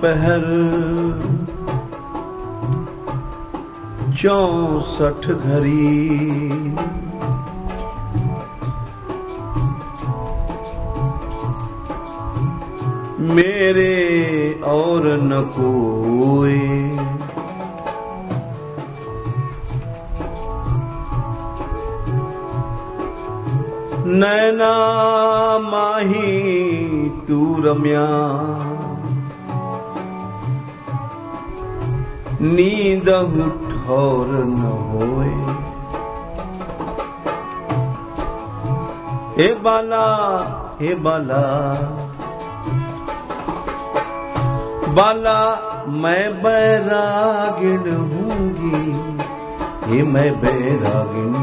पहर 64 घड़ी मेरे और न कोई नैना माही तू रम्या नींद ठौर न होए हे बाला बाला मैं बैरागिन हूँगी हे मैं बैरागिन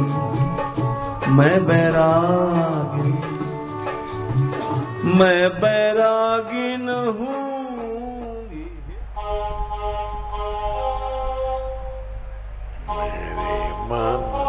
हूँगी मेरे मन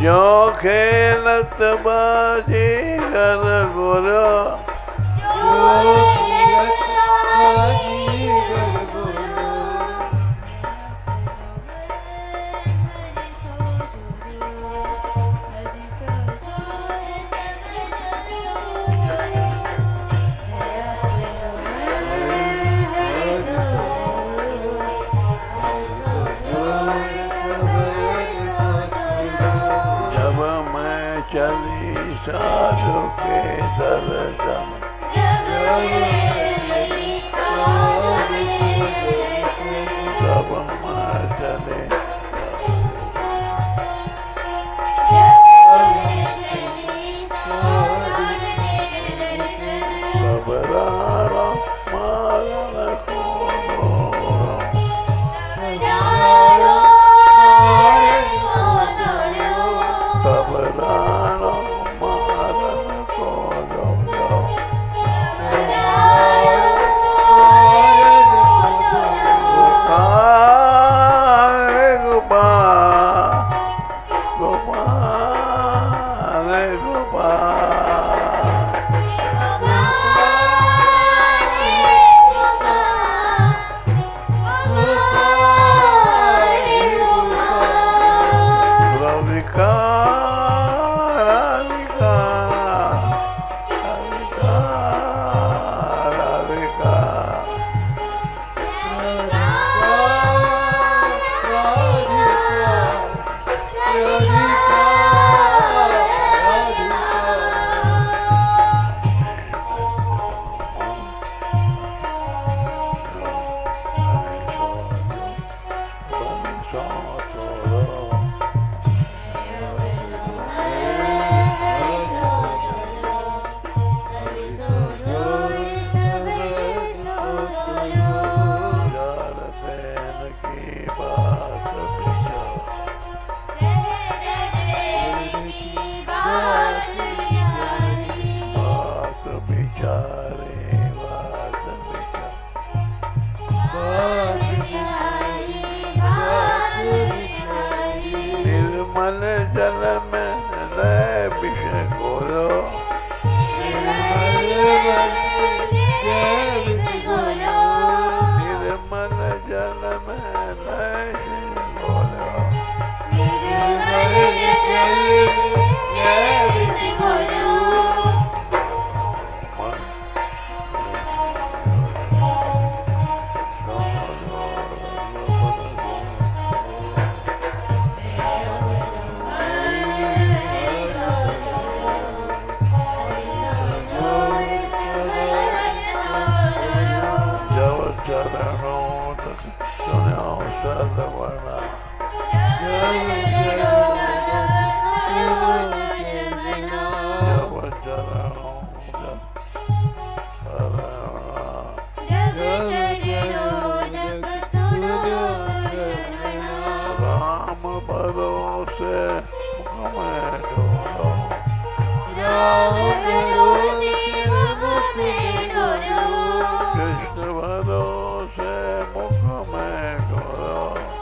जो खेलत बाजी कर गुरु जब मैं चली साधु के दर्शन तब मैं चले घबराना मारन को घबराना मारन को निर्मल जल में रह विषय घोरो निर्मल जल में रह घोरो चरणों तक सुनो सर्वना जब चरणों तक राम भरोसे मुख में ढोलो कृष्ण भरोसे मुख में ढोलो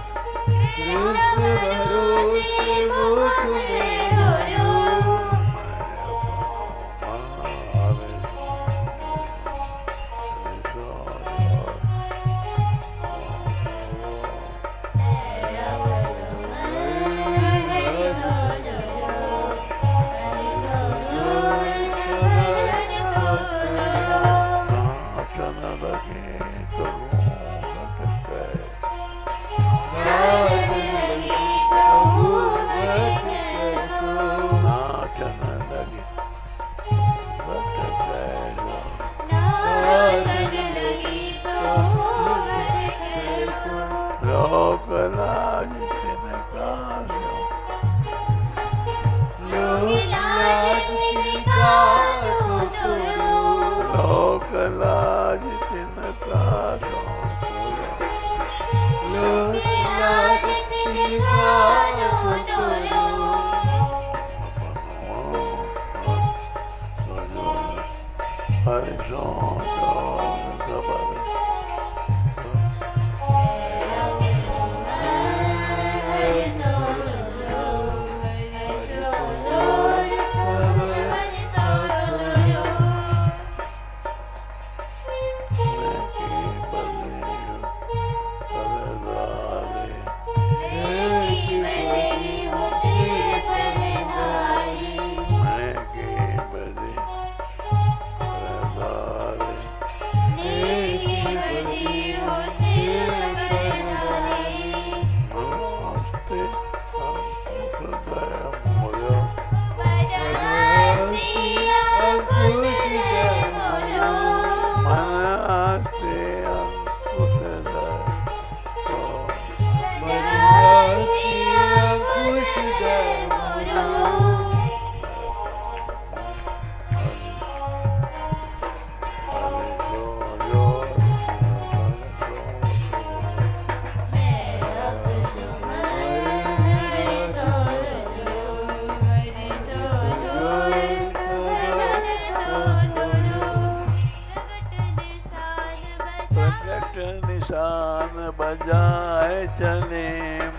बजाए चले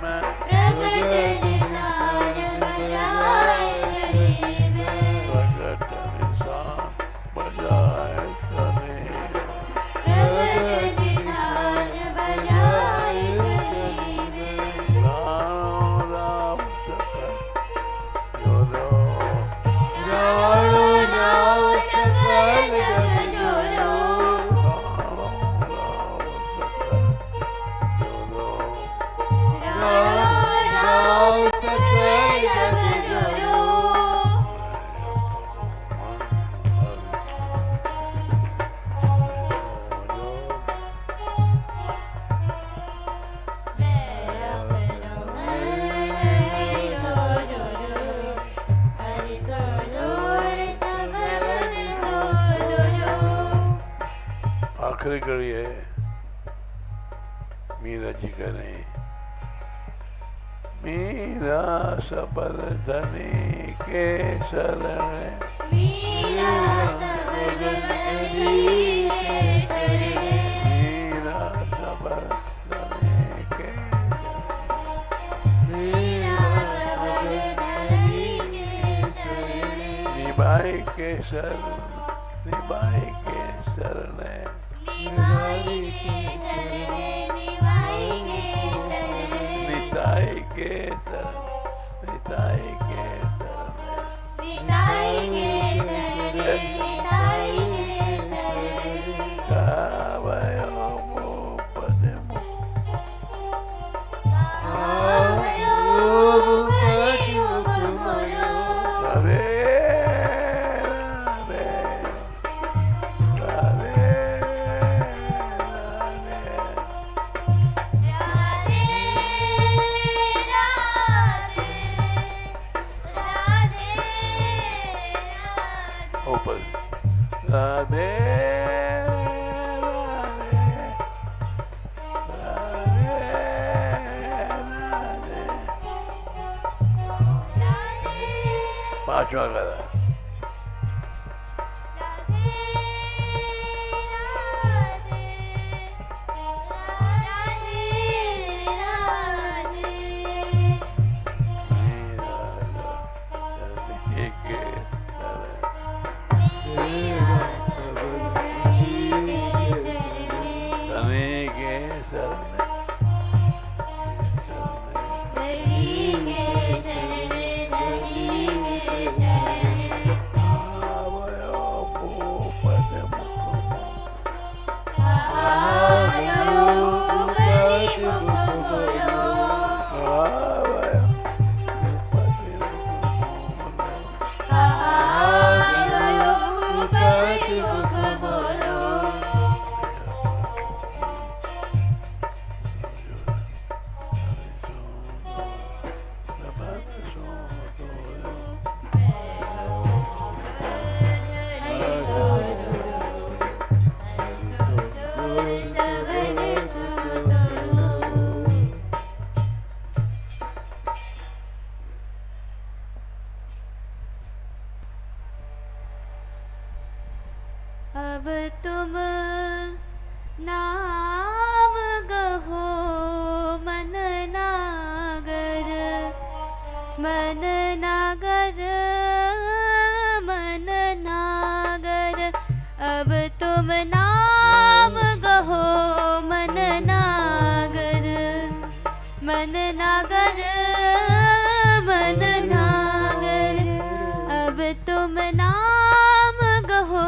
मैं प्रगट निशान बजाए चले मैं प्रगट निशान बजाए चले प्रगट निशान बजाए चले मैं राम राम सकल जोरो राणो राव सकल जग जोरो राणो राव सकल जग जोरो आखिरी कड़ी है मीरा जी कह रहे हैं मीरा सबल धनी के शरण मीरा सबल धनी के शरण मीरा सबल धनी के मीरा सबल धनी के शरण निभाई के शरण निभाई के शरण निभाई के शरण निभाई के शरण निताई के शरण निताई के शरण निताई के शरण निताई के शरण गावयो भूपति मुख गावयो भूपति मुख मोरो राधे राधे राधे राधे राधे राधे राधे ऊपर राधे राधे राधे पांचवा करा अब तुम नाम गहो मन नागर मन नागर मन नागर अब तुम नाम गहो मन नागर मन नागर मन नागर अब तुम नाम गहो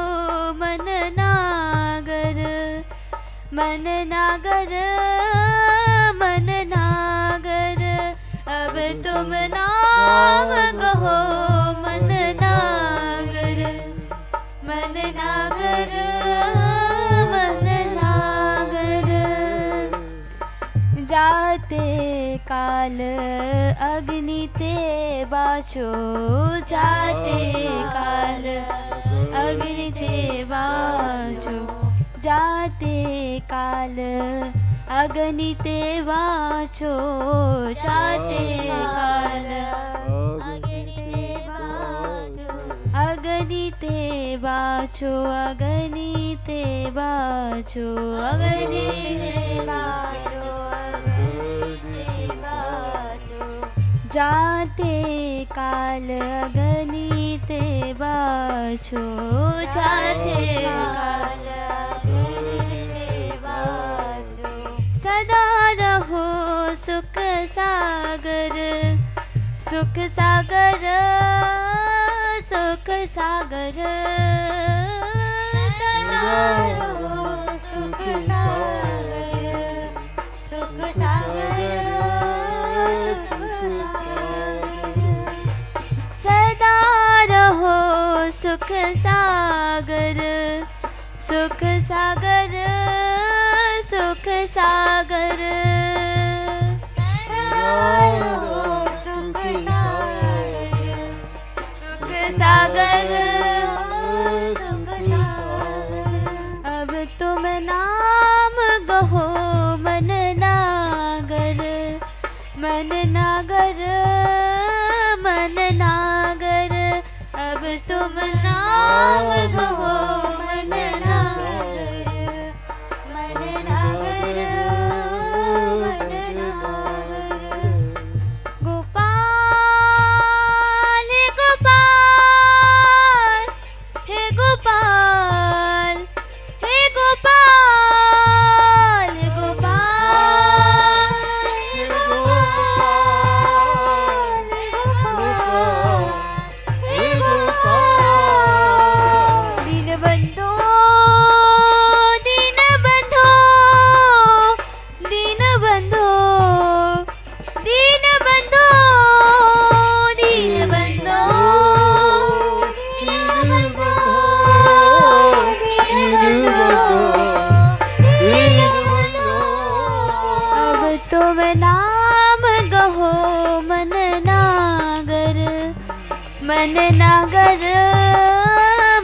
मन नागर मन नागर मन नागर अब तुम नाम गहो मन नागर मन नागर मन नागर जाते काल अग्नि ते बाछो जाते काल अग्नि ते बाछो जाते काल अग्नि ते बाछो जाते काल अग्नि ते बाछो अग्नि ते बाछो अग्नि ते बाछो जाते काल अगणित बाछो जाते काल अगणित बाछो सदा रहो सुख सागर सुख सागर सुख सागर सदा रहो सुख सागर सुख सागर सदा रहो सुख सागर सुख सागर सुख सागर सुख सागर सुख सागर अब तुम नाम गहो मन नागर मन नागर मन नागर अब तुम नाम गहो मन नागर मन नागर मन नागर गोपाल हे गोपाल हे गोपाल हे गोपाल हे गोपाल हे गोपाल हे गोपाल दीनबंधो दीनबंधो दीनबंधो दीनबंधो दीनबंधो अब तुम नाम गहो मन नागर मन नागर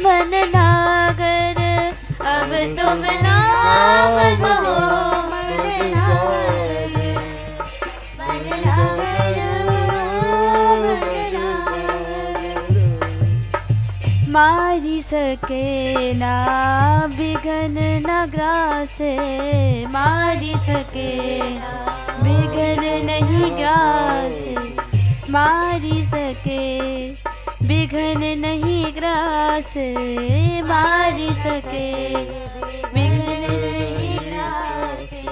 मन नागर अब तुम नाम गहो मन नागर मन नागर मन नागर मारी सके ना बिघन न ग्रासे मारी सके बिघन नहीं ग्रासे मारी सके बिघन नहीं ग्रासे मारी सके बिघन नहीं ग्रासे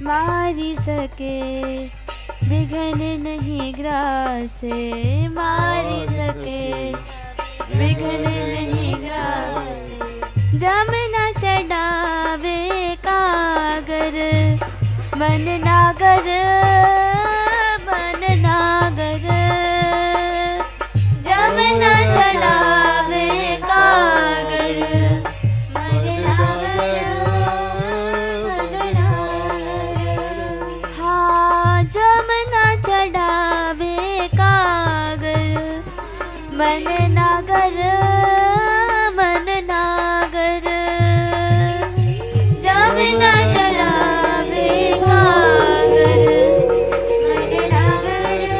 मारी सके बिघन नहीं ग्रासे मारी सके बिघन नहीं ग्रासे जमुना चढ़ावे कागर मन नागर मन नागर जमुना चढ़ावे कागर मन नागर मन नागर हाँ जमुना चढ़ावे कागर मन नागर मन नागर जमुना चढ़ावे कागर मन नागर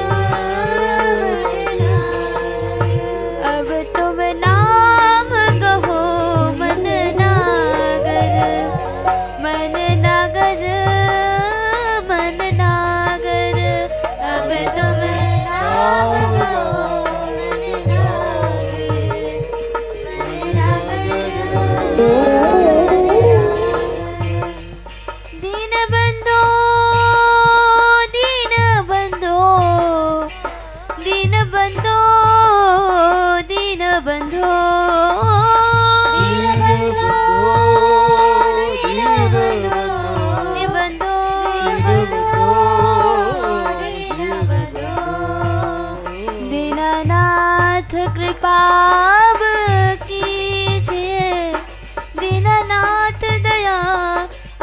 मन नागर अब तुम नाम गहो मन नागर मन नागर मन नागर अब तुम नाम गहो दीनबंधो दीनबंधो दीनबंधो दीनबंधो दीननाथ कृपा कीजिए दीननाथ दया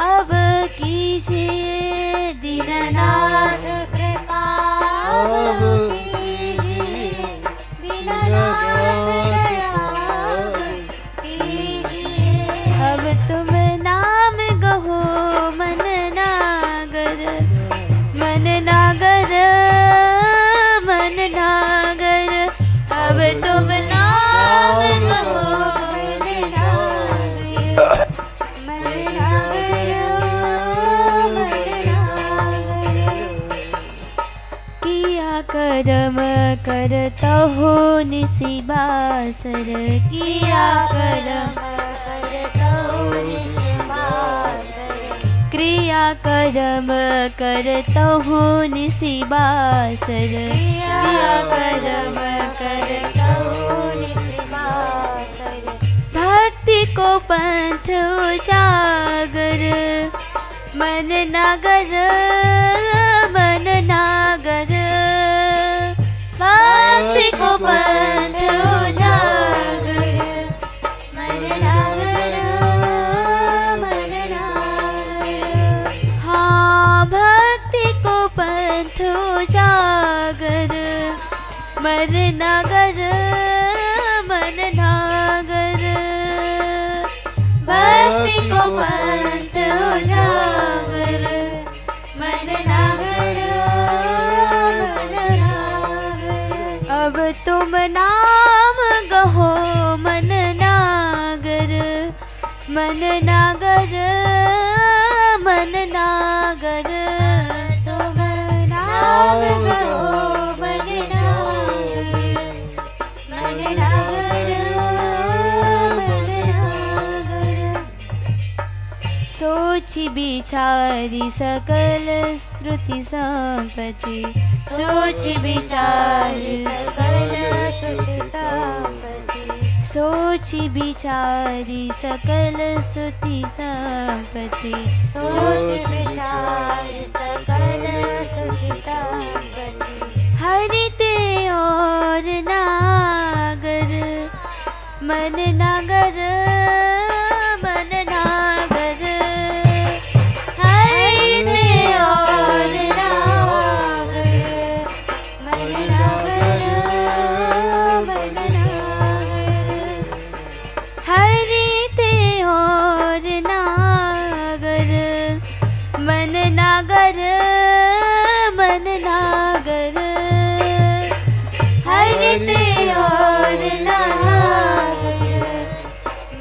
अब कीजिए दीननाथ कृपा कीजिए दीननाथ दया कीजिए अब तुम नाम गहो मन नागर मन नागर मन नागर अब तुम नाम कर्म करतहु निशिबासर किया कर्म करतहु निशिबासर क्रिया कर्म करतहु निशिबासर क्रिया कर्म करतहु निशिबासर भक्ति को पंथ उजागर मन नागर मन नागर भक्ति को पंथ उजागर मन नागर मन नागर हाँ भक्ति को पंथ उजागर मन नागर मन नागर भक्ति को पंथ उजागर मन नागर मन नागर अब तुम नाम गहो मन नागर मन नागर मन नागर तुम नाम गहो मन नागर मन नागर मन नागर सोच विचारी सकल स्तुति संपत्ति सोच विचारी सकल स्तुति संपत्ति सोच विचारी सकल स्तुति संपत्ति सोच विचारी सकल स्तुति संपत्ति हरि ते और नागर मन नागर मन नागर हरि ते और नागर मन नागर मन नागर हरि ते और नागर मन नागर मन नागर हरि ते और नागर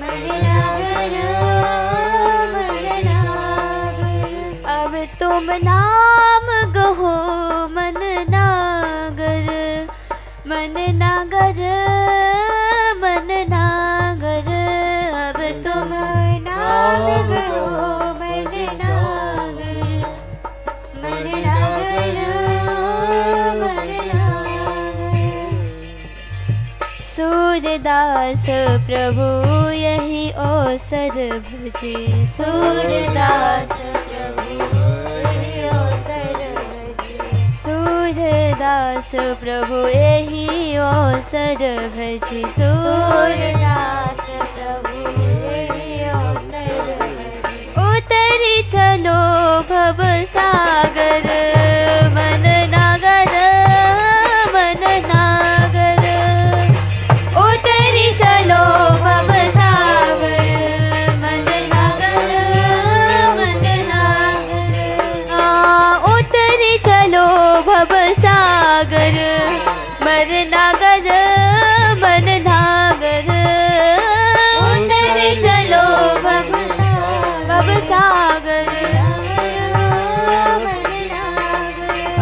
मन नागर मन नागर अब तुम नाम गहो मन नागर मन नागर मन नागर अब तुम नाम गहो मन नागर मन नागर मन नागर सूरदास प्रभु यही अवसर भजे सूरदास प्रभु यही अवसर भजे सूरदास प्रभु यही अवसर भजे सूरदास प्रभु यही अवसर भजे उतरी चलो भव सागर मन नागर मन नागर उतरी चलो भव सागर मन नागर मन नागर उतरी चलो भव सागर मन नागर मन नागर उतरी चलो भव सागर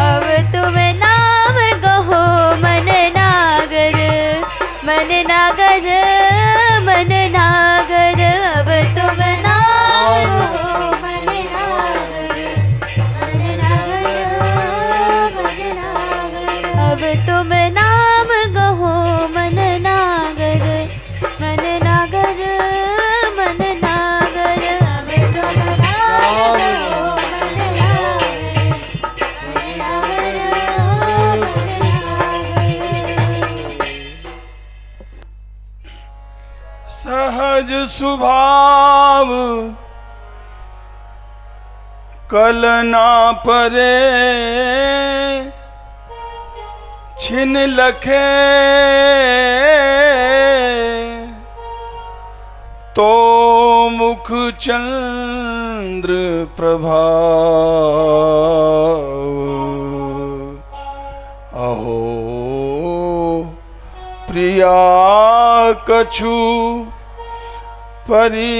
अब तुम नाम गहो मन नागर मन नागर मन नागर अब तुम नाम गहो मन नागर मन नागर मन नागर अब तुम नाम गहो मन नागर मन नागर मन नागर अब तुम नाम गहो मन नागर सहज स्वभाव कलना परे छिन लखे तो मुख चंद्र प्रभाव अहो प्रिया कछु परी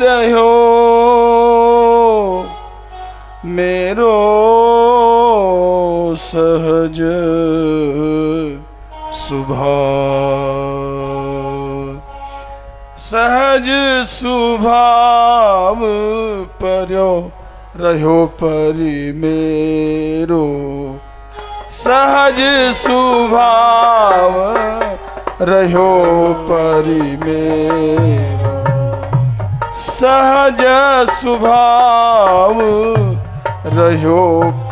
रहो मेरो सहज स्वभाव सहज स्वभाव पर्यो रहो परि मेरो सहज स्वभाव रहो परि मेरो सहज स्वभाव रहो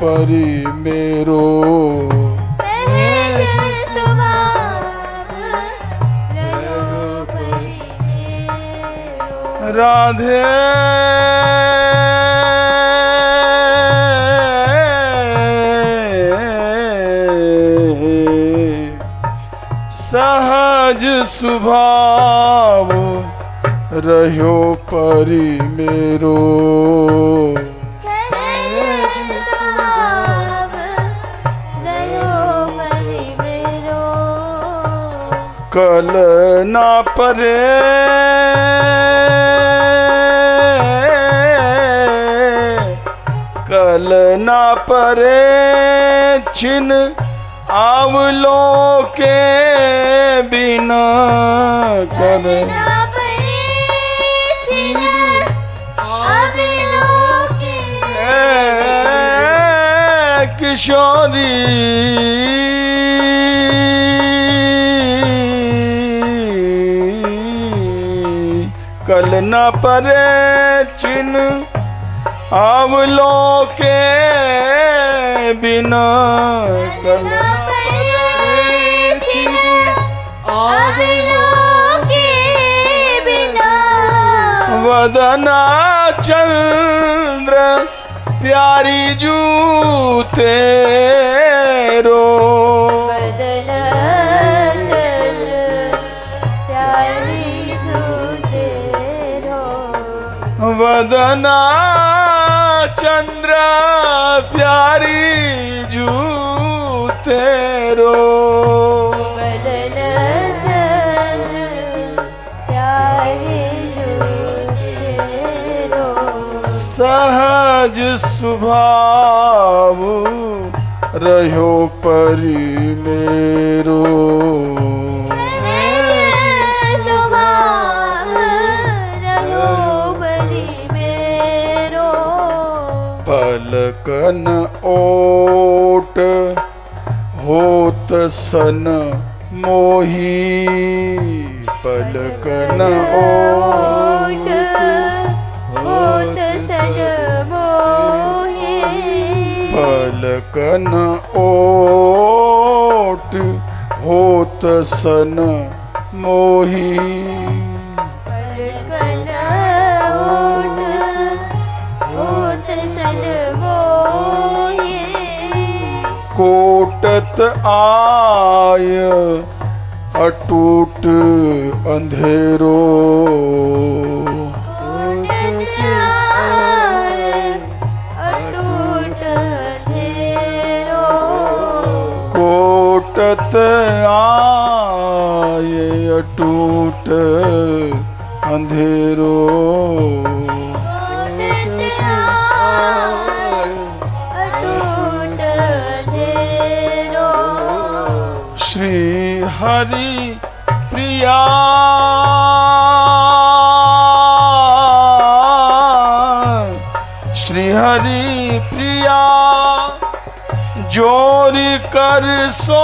परि मेरो सहज स्वभाव रहो परि मेरो। राधे सहज स्वभाव रहो परि मेरो सहज स्वभाव रहो परि मेरो। कल ना परे कल ना परे छिन आवलो के बिना कल ना परे छिन आवलो के किशोरी कल न परे चिन आवलो के बिना कल ना परे छिन आवलो के बिना। वदना चंद्र प्यारी जू तेरो बदन चल प्यारी जो तेरो। वदना चंद्र प्यारी जू तेरो बदन चल प्यारी जो तेरो। सहज स्वभाव रहो परि मेरो स्वभाव रहो परि मेरो। पलकन ओट होत सन मोही पलकन ओट होत सन मोहे। पलकन ओट होत सन मोही पलकन ओट होत सन मोहे। कोटत आय अटूट अंधेरो कोटत आय अटूट अंधेरो। कोटत आय अटूट अंधेरो कोटत आय अटूट अंधेरो। श्री हरि प्रिया श्री हरि प्रिया जोरी कर सो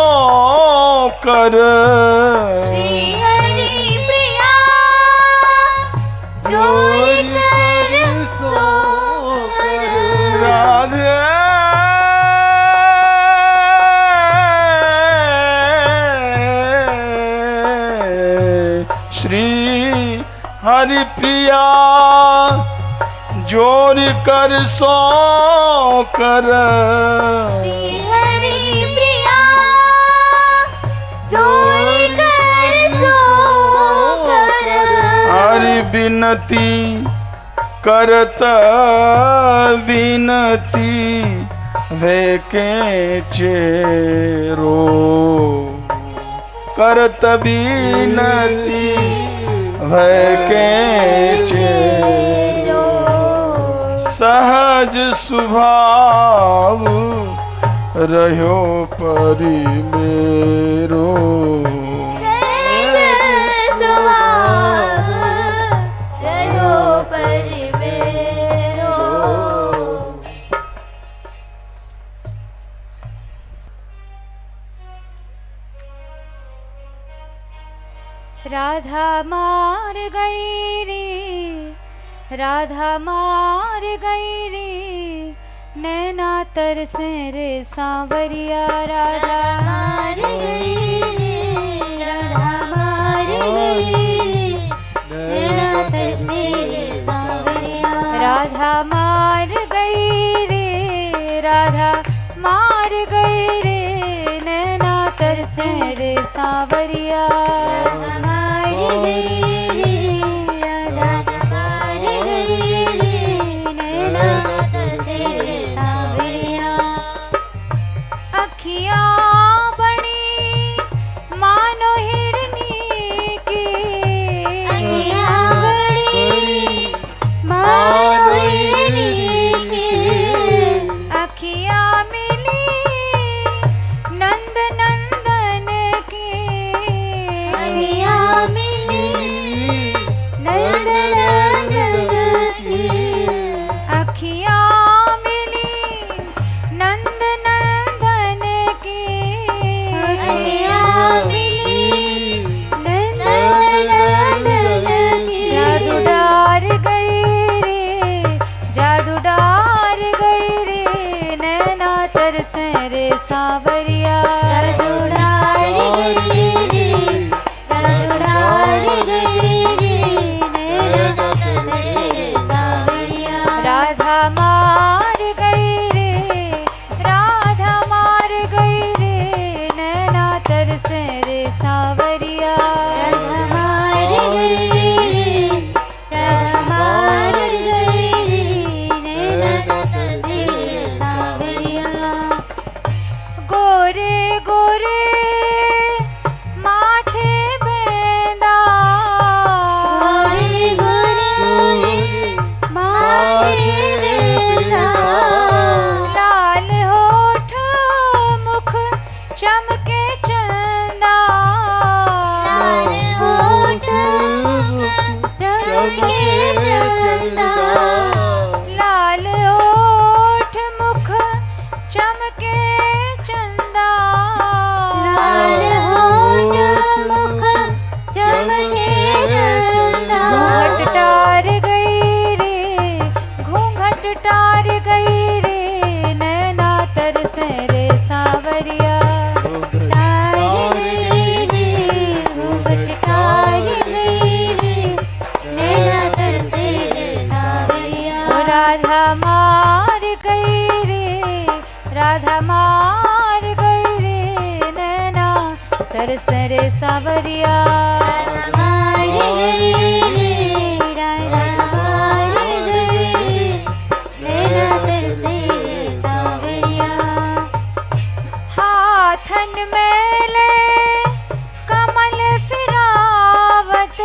कर श्री हरि प्रिया जोई कर सो कर। राधे श्री हरि प्रिया जोरी कर सो कर श्री हरि प्रिया जोई कर सो कर। हरि बिनती करत बिनती वे के चेरो करत बिनती वे के चेरो सहज स्वभाव रहो परि मेरो। सहज सुहाग रहो परि मेरो। राधा मार गई रे, राधा मार गई रे, नैना तरसे रे सांवरिया। राधा मार गई रे, राधा मार गई रे, नैना तरसे रे सांवरिया। राधा मार गई रे, राधा मार गई रे, नैना तरसे रे सांवरिया। राधा मार गई रे, राधा मार गई रे, नैना तरसे रे सांवरिया। अखियाँ बड़ी मानो हिरनी की, अखियाँ बड़ी मानो हिरनी की। अखियाँ मिली नंद नंदन की, अखियाँ मिली नंद नंदन की। अखियाँ मिली नंद नंदन की। अखियाँ मिली नंद नंदन की। जादू डार गई रे, जादू डार गई रे, नैना तरसे रे सांवरिया। जादू डार गई रे, जादू डार गई रे, नैना तरसे रे सांवरिया। राधा मार गई रे, राधा मार गई रे, नैना तरसे रे सांवरिया। राधा मार गई रे, राधा मार गई रे, नैना तरसे रे सांवरिया। गोरे गोरे माथे बेंदा, गोरे गोरे माथे बेंदा। लाल होठ मुख चमके चंदा। लाल होठ चमके चंदा। लाल होठ मुख चमके चंदा। लाल होठ मुख चमके चंदा। घूंघट टार गई रे, घूंघट टार गई रे, नैना तरसे रे सांवरिया। तार गई रे, घूंघट तार गई रे, नैना तरसे रे सांवरिया। ओ राधा मार गई रे, राधा मार गई रे, नैना तरसे रे सांवरिया। राधा मार गई रे, राधा मार गई रे, नैना तरसे रे सांवरिया। हाथन मेले कमल फिरावत,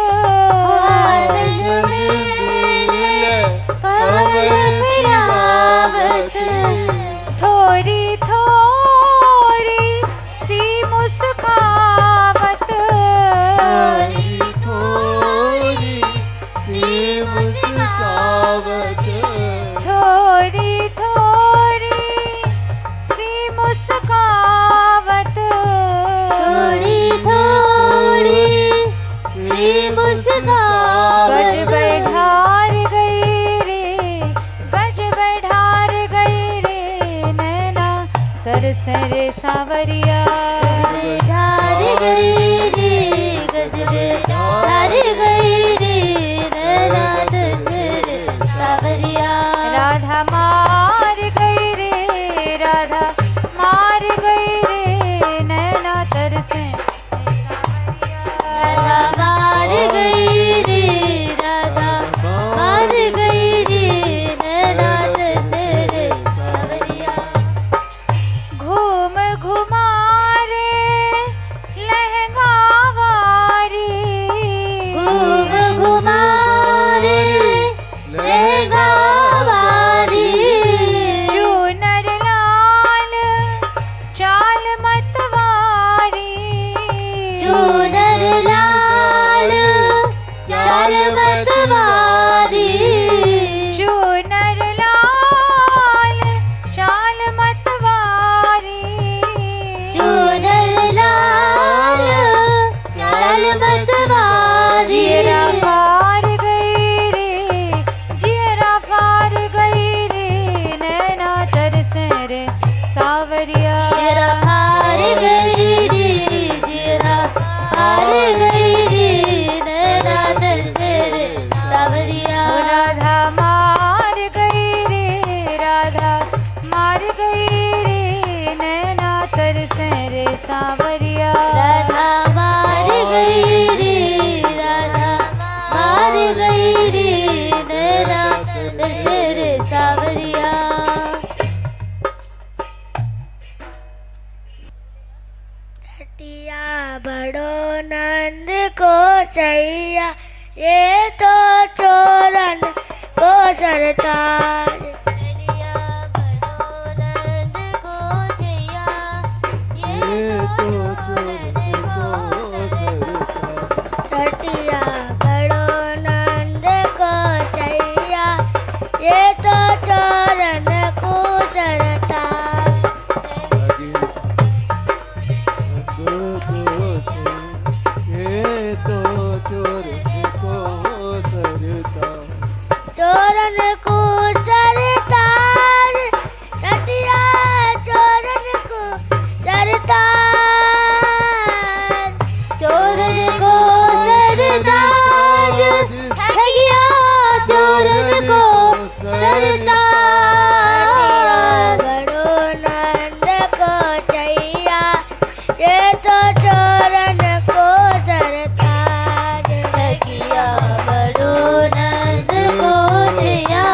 हाथन मेले कमल फिरावत। थोड़ी थोड़ी सी मुस्कावत। थोड़ी थोड़ी सी मुस्कावत। थोड़ी थोड़ी सी मुस्कावत। थोड़ी थोड़ी सी मुस्कावत। गज बैठार गई रे, गज बैठार गई रे, नैना तरसे रे सांवरिया। धार गई रे, गजबे धार गई रे, नैना तरसे रे सांवरिया। राधा मार गई रे, राधा मार गई रे, नैना तरसे राधा मार गई रे, राधा मार गई रे, नैना तरसे रे सांवरिया। घूम घुमारे सावरिया। राधा मार गई रे, राधा मार गई रे, नैना तरसे रे सावरिया। छठिया बड़ो नंद को चैया, ये तो चोरन को सरताज। छठिया बड़ो नंद को चैया, ये तो चोरन को छठिया बड़ो नंद को चैया, ये तो चोरन को सरताज। चोरन को सरताज, छठिया चोरन को सरताज। चोरन को सरताज, ठगिया चोरन को सरताज। बड़ो नंद को चैया, ये तो चोरन को सरताज। ठगिया बड़ो नंद को चैया,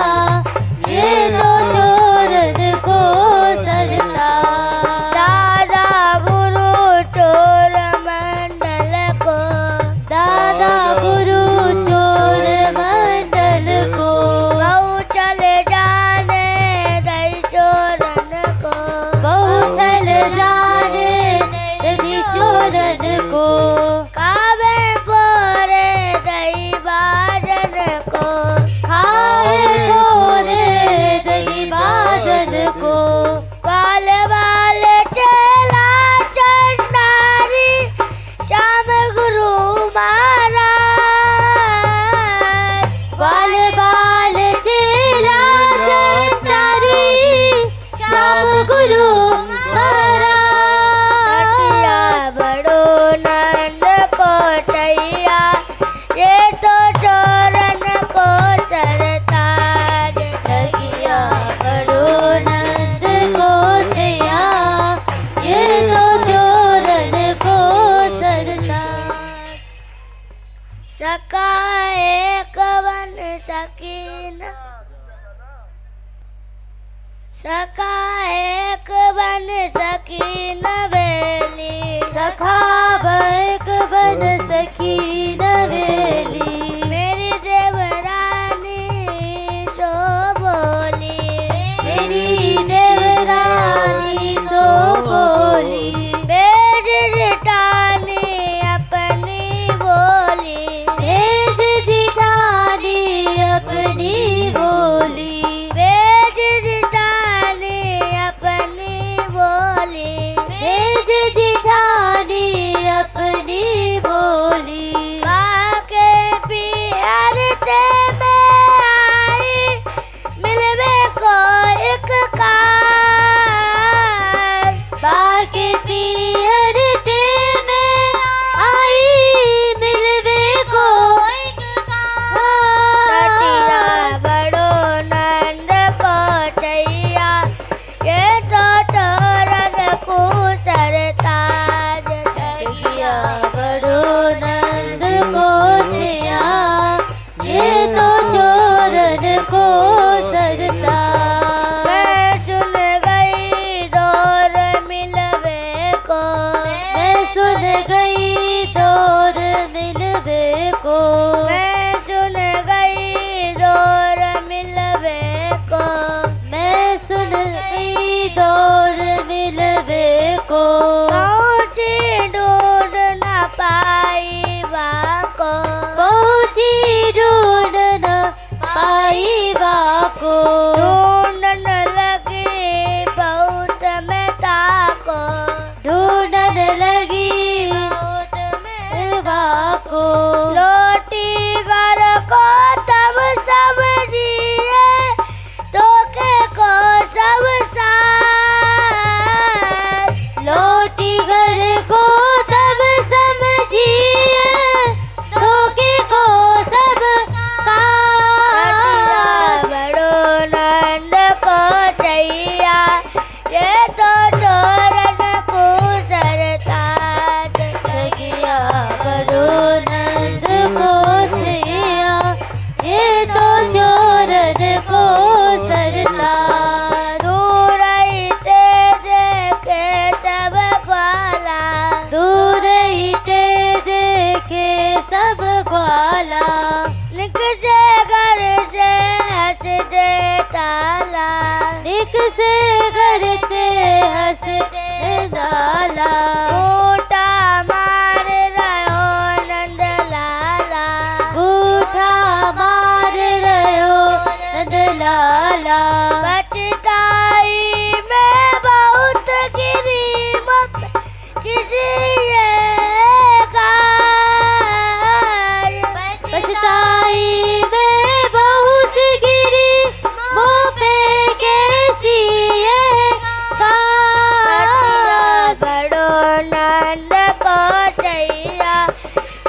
ये तो चोरन को सरताज। दादा गुरु चोर मंडल को, दादा गुरु चोर मंडल को, बहु चल जाने दई चोरन को। बहु चल जाने दई चोरन को। कावे पोरे दई बाजन को, खाए थोरे दही बाजन को। बाल बाल चला चंडारी, श्याम गुरु महाराज। बाल बाल चेला चंडारी, श्याम गुरु महाराज। छठिया बड़ो नंद को चैया, ये तो चोरन को सरताज। ठगिया बड़ो नंद को चैया, ये तो चोरन को सरताज। सका एक वन सकीन, सका एक वन सकीन बेली। सखा बैक बन सखी नवेली, मेरी देवरानी सो बोली, मेरी देवरानी सो बोली। बेज जिटानी अपनी बोली, भेज जिठानी अपनी बोली, बेज जिटानी अपनी बोली। भेज जिठानी अपनी बोली। बाके पियर ते में आई, मिलवे को एक कार। बाके पियर ते में आई, मिलवे को एक छठिया कार। बड़ो नंद को चैया, ये तो चोरन को सरताज। ठगिया बड़ो नंद को चैया, ये तो चोरन को सरताज। मैं सुन गई दौर मिलवे को, मैं सुन गई दौर मिलवे को। मैं सुन गई दौर मिलवे को। मैं सुन गई दौर मिलवे को। पहुँची ढूंढ न पाई बाको, पहुँची ढूंढ न पाई बाको। ढूंढन लगी बहुत मैं ताको। ढूंढन लगी बहुत में बाको। लोटी घर को तब समझिए, धोखे को सब साथ। लौटी घर को तब समझिए, धोखे को सब छठिया का। बड़ो नंद को चैया, ये तो चोरन को सरताज। से करते हंसते लाला झूठा मार रहो नंद लाला बूढ़ा मार रहो नंद लाला पछताई में बहुत गिरी मत किसी ये कार पछताई में बहुत गिरी वो पे कैसी ये कार बड़ो नंद को चैया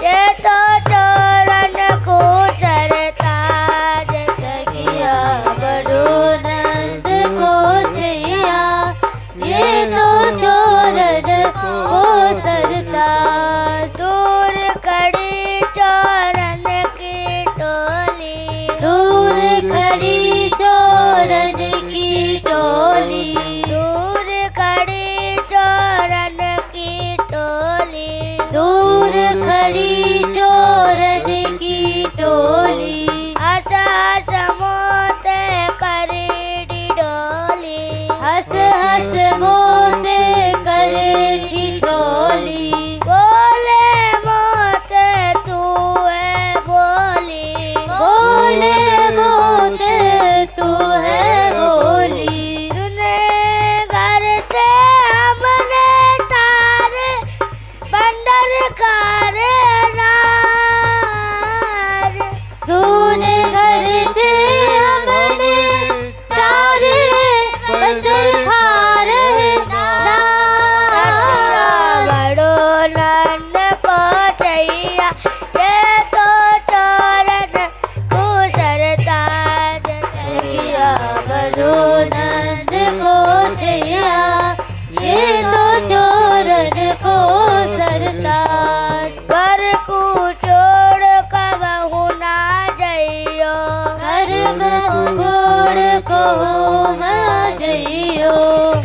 ये तो चोरन को सरताज सखिया बड़ो नंद को छैया ये तो चोरन को सरताज दूर खड़ी चोरन की टोली दूर खड़ी चोरन की टोली दूर खड़ी चोरन की टोली दूर खड़ी चोरन की टोली हंस हंस मोते करी डोली हंस हंस मोते कर ठिठोली बोले मोते तू है बोली बोले मोते तू है बोली सुने घर से हमने तारे बंदर करे नार सुन घर से हमने तारे बंदर खा रहे नार बड़ो नंद को चैया ये तो चोरन कुसरताज सखिया बड़ो नंद को छैया ये तो चोरन को सरताज घर को छोड़ कबहू ना जइयो घर में घोड़ को ना जइयो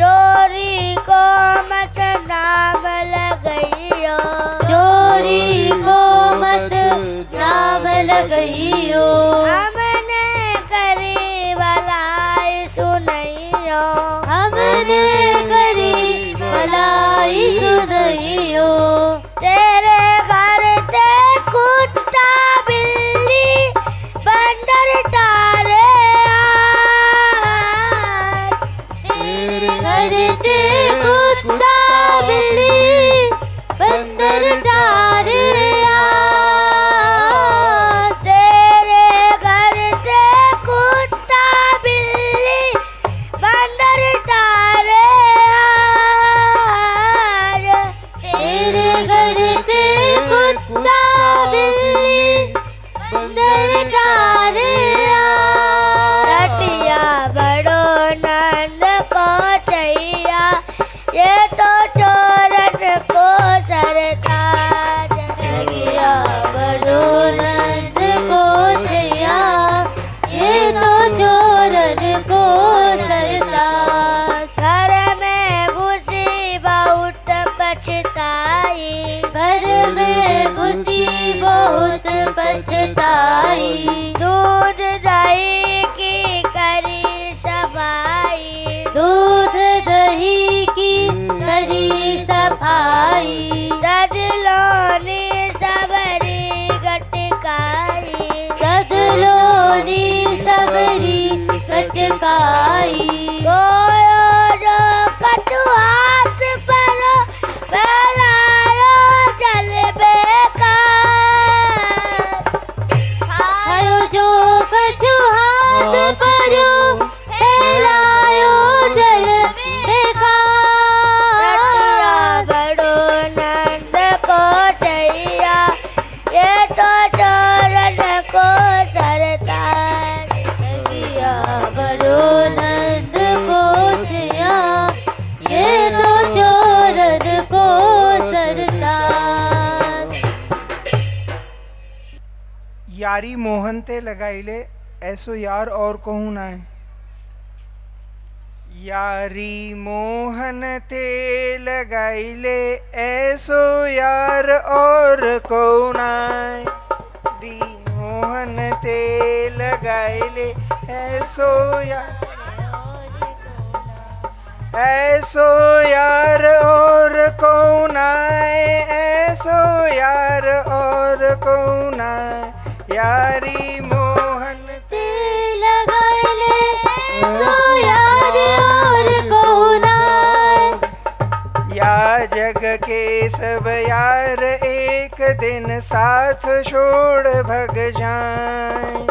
चोरी को मत नाम लगइयो चोरी को मत नाम लगइयो हमने करी भलाई सुनइयो हमने करी भलाई सुनइयो तेरे घर से कुत्ता बिल्ली बंदर तारे आए तेरे घर से कुत्ता बिल्ली बंदर तारे आए तेरे घर से कुत्ता बिल्ली बंदर तारे आए तेरे घर से कुत्ता बिल्ली बंदर तारे आए रटिया बड़ो नंद को चैया ये तो चोरन को सरताज सखिया बड़ो नंद को छैया ये तो चोरन को सरताज घर में घुसी बहुत पछताई घर में घुसी बहुत पछताई दूध दही की करी सफाई दूध दही की करी सफाई सजलोनी सबरी गटकाई सदलोनी सबरी कटकाई गोयो जो कटु हाथ परो फैलायो जल बेकार खायो जो कछु हाथ परो फैलायो जल रटिया बेकार बड़ो नंद को चैया ये तो चोरन को सरताज सखिया बड़ो नंद को छैया ये तो चोरन को सरताज यारी मोहन ते लगाईले ऐसो यार और कहूँ ना है। यारी मोहन ते लगाईले ऐसो यार और कहूँ ना है। दी मोहन ते लगाईले ऐसो यार ऐसो यार और कौन आए, ऐसो यार और कौन आए, यारी मोहन ते लगाइले सो यार और कौन आए। या जग के सब यार एक दिन साथ छोड़ भग जाएं।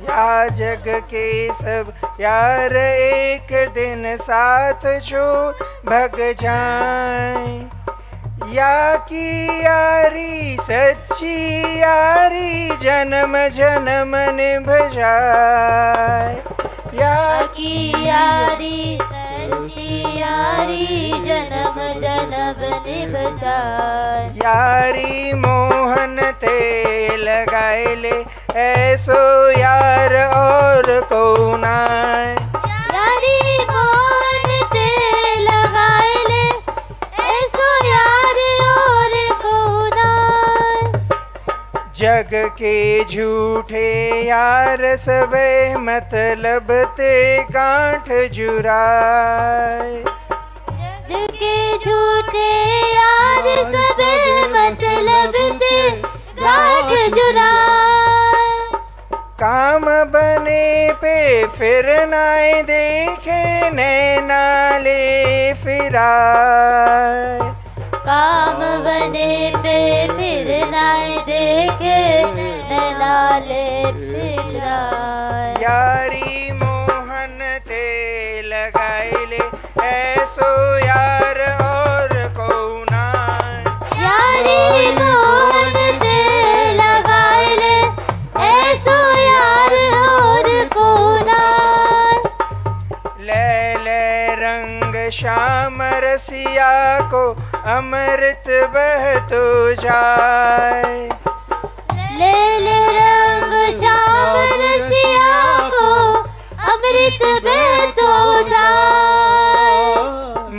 या जग के सब यार एक दिन साथ छोड़ भग जाएं। या की यारी सच्ची यारी जन्म जन्म निभ जाए। या की यारी सच्ची यारी जन्म जन्म निभ जाए। यारी मोहन ते लगाइले ऐसो यार और कौन आए। यारी मोहन ते लगाइले ऐसो यार और कौन आए। जग के झूठे यार सबे मतलब ते गांठ जुराए। जग के झूठे यार सबे मतलब ते गांठ जुराए। काम बने पे फिर नाए देखे नैना ले फिराए। काम बने पे फिर नाए देखे नैना ले फिराए। यारी मोहन ते लगाइले ऐसो यार और कौन आए। यारी मोहन ते लगाइले ऐसो यार और कौन आए। ले ले रंग श्याम रसिया को अमृत बह तो जाए। ले ले रंग श्याम रसिया को अमृत बह तो जाए।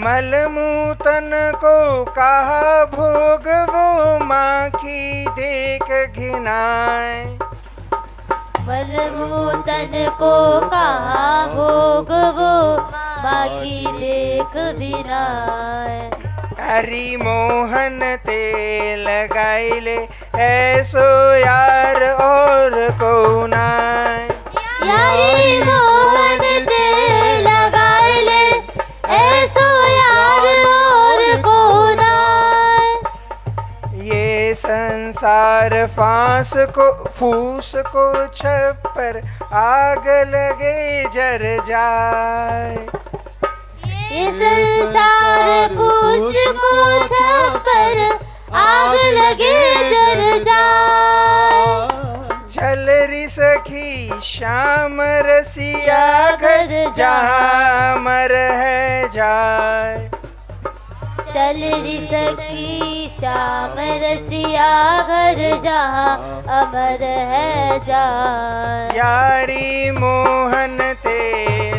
मलमूतन को कहा भोग वो माँ की देख घिनाए। मलमूतन को कहा भोग वो बाकी देख बिनाए। हरि मोहन ते लगाइले ऐसो यार और कौन आए। यारी मोहन ते लगाइले ऐसो यार और कौन आए। ये संसार फांस को फूस को छप्पर आग लगे जर जाए। ये संसार फूस को छप्पर आग लगे जर जाए। झलरी सखी श्याम रसिया घर जहाँ अमर है जाए। चल री सखी श्याम रसिया घर जहाँ अमर है जाए। यारी मोहन ते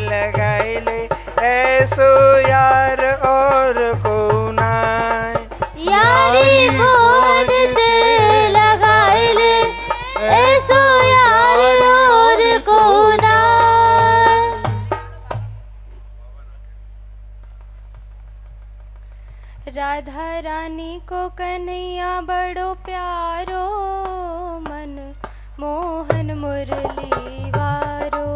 लगाइले ऐसो यार और कौन आए। यारी मोहन ते लगाइले ऐसो यार और कौन आए। राधा रानी को कन्हैया बड़ो प्यारो, मन मोहन मुरली वारो।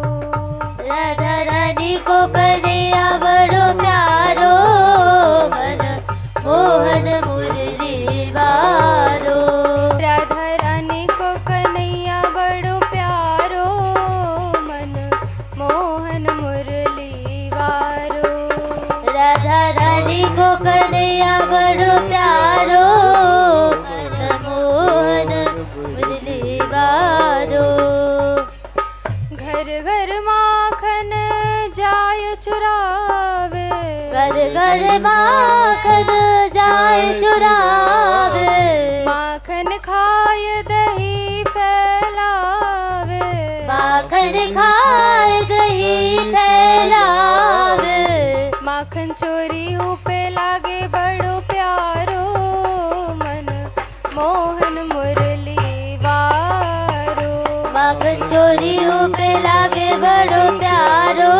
राधा रानी को कन्हैया बड़ो प्यारो, मन मोहन मुरली वारो। राधा रानी को कन्हैया बड़ो प्यारो, मन मोहन मुरली वारो। राधा रानी को कन्हैया बड़ो प्यारो, मन मोहन मुरली वारो। घर घर माखन जाय चुरावे, घर घर माखन जाय चुरावे। माखन खाय दही फैलावे, माखन खाए दही फैलावे। माखन चोरी पे लागे बड़ो प्यारो, मन मोहन मुरली वारो। माखन चोरी पे लागे बड़ो प्यारो,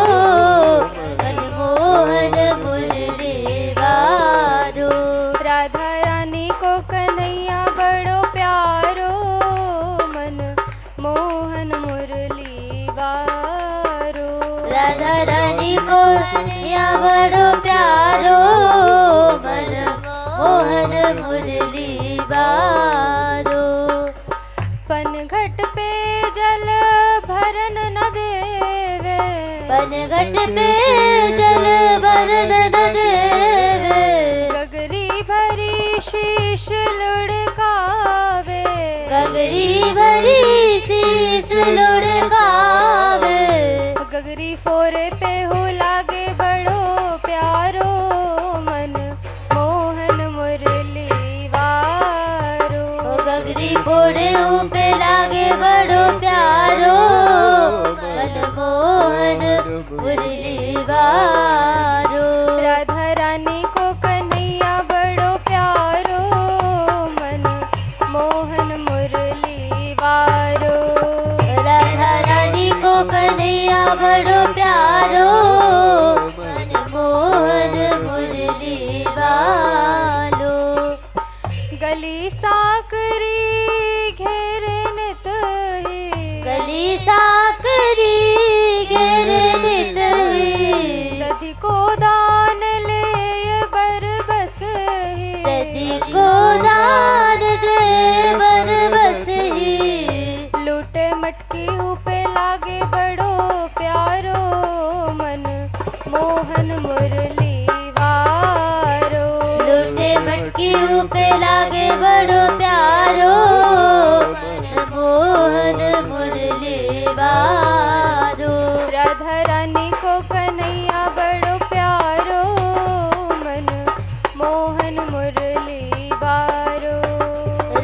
बड़ो प्यारो मन मोहन मुरली बारो। पनघट पे जल भरन न देवे, पनघट पे जल भरन न देवे, गगरी भरी शीश लुढ़कावे, गगरी भरी शीस लुढ़कावे, गगरी फोरे पे हो लागे बड़ो प्यारो मन मोहन मुरली वारो। गगरी फोड़े पे लागे बड़ो प्यारो मन मोहन मुरली वारो। राधा रानी को कन्हैया बड़ो प्यारो मन मोहन मुरली वारो। राधा रानी को कन्हैया बड़ो प्यारो मन मोहन मुरली वालो। गली साकरी घेरे नित ही, गली साकरी घेरे नित ही, दधि को दान ले बर बस ही, दधी को दान दे बर बस ही, लूटे मटकी पे लागे बड़ो प्यारो मन मोहन मुरली वारो। लूटे मटकी पे लागे बड़ो प्यारो मन मोहन मुरली वारो। राधा रानी को कन्हैया बड़ो प्यारो मन मोहन मुरली वारो।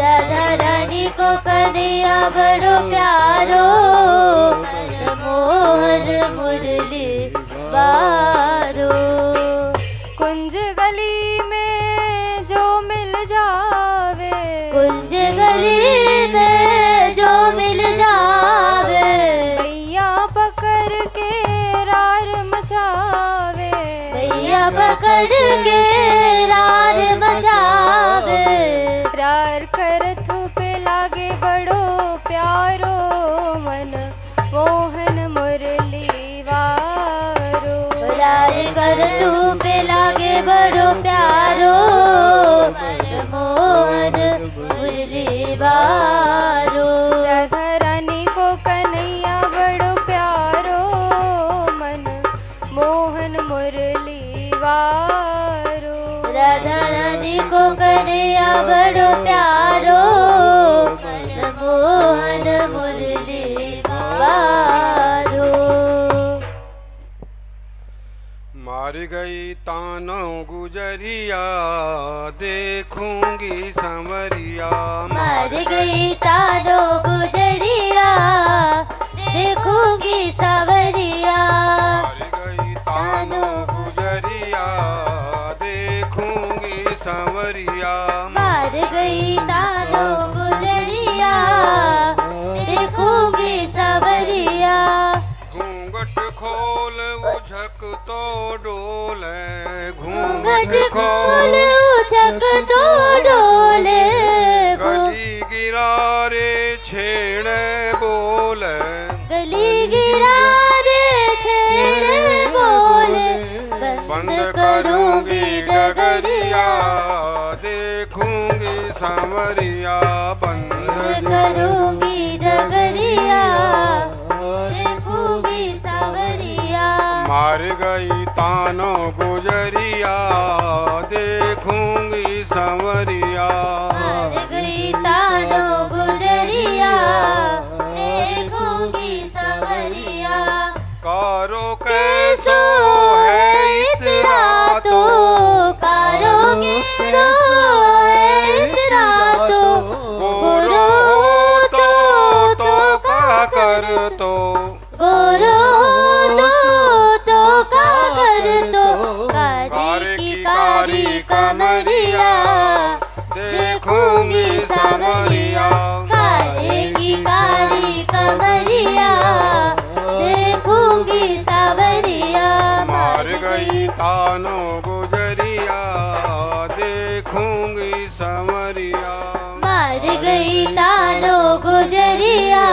राधा रानी को कन्हैया बड़ो प्यारो मन मोहन मुरली वारो। कुंज गली में जो मिल जावे, कुंज गली में जो मिल जावे, भैया पकड़ के रार मचावे, भैया पकड़ के रार मचावे, रार करत पे लागे बड़ो प्यारो मन मोहन मुरली वारो। रार कर तू पे लागे बड़ो प्यारो मन मोहन मुरली वारो। राधा रानी को कन्हैया बड़ो प्यारो मन मोहन मुरली वारो। राधा रानी को कन्हैया बड़ो प्यारो मन मोहन मुरली वारो। मार गई तानो गुजरिया देखूंगी संवरिया। मार गई तानो गुजरिया देखूंगी सावरिया। मार गई तानो गुजरिया देखूंगी संवरिया। मार गई तानो गुजरिया देखूंगी सावरिया। घूंघट खोल उझक तो डोले, घूंघट खोल उछक तो डोले। गली गिरा रे छेड़े बोले, गली गिरा रे छेड़े बोले। बंद करूंगी डगरिया देखूंगी संवरिया। बंद करूंगी डगरिया देखूंगी सावरिया। मार गई तानो गुजरिया देखूंगी संवरिया। मार गई तानो गुजरिया देखूंगी सावरिया। कारो कैसो है इतना तो, कारो कैसो है इतना तो। गोरो तो का कर तो, गोरो तो का कर तो। कारी की कारी कमरिया देखूंगी संवरिया। कारी की कारी कमरिया देखूंगी सावरिया। मार गई तानो गुजरिया देखूंगी संवरिया। मार गई तानो गुजरिया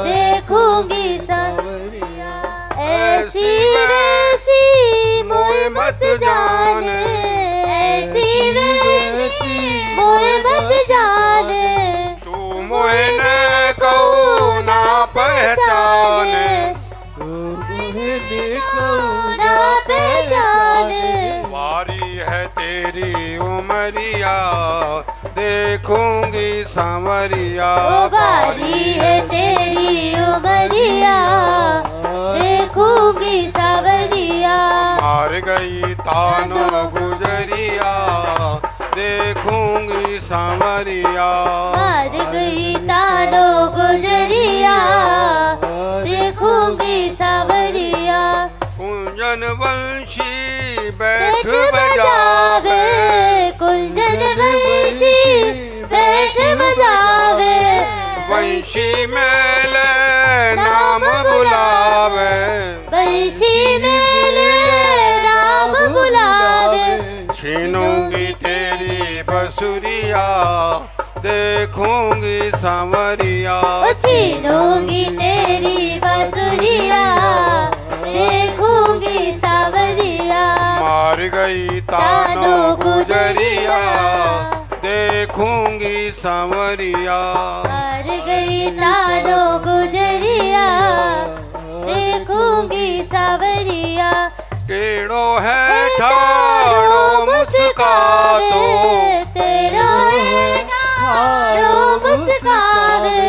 देखूंगी सावरिया। ऐसी वैसी जाने ऐसी वैसी मोए मत जाने तू मोहे न कहू ना पहचाने ना पहचाने वारी है तेरी उमरिया देखूंगी सांवरिया ओ बारी है तेरी उमरिया देखूंगी सावरिया मार गई तानो गुजरिया देखूंगी सांवरिया मार गई तानो गुजरिया देखूंगी सावरिया कुंजन वंशी बैठ बैठ बजावे बजावे कुंजन वंशी बैठ बजावे वंशी मेले नाम बुलावे बंशी मेले नाम बुलावे छीनूंगी तेरी बसुरिया देखूंगी सांवरिया ओ छीनूंगी तेरी बांसुरिया देखूंगी सावरिया मार गई तानो गुजरिया देखूंगी सांवरिया मार गई तानो गुजरिया देखूंगी सावरिया टेढ़ो है ठाड़ो मुस्का तो तेरा है ठाड़ो मुस्कावे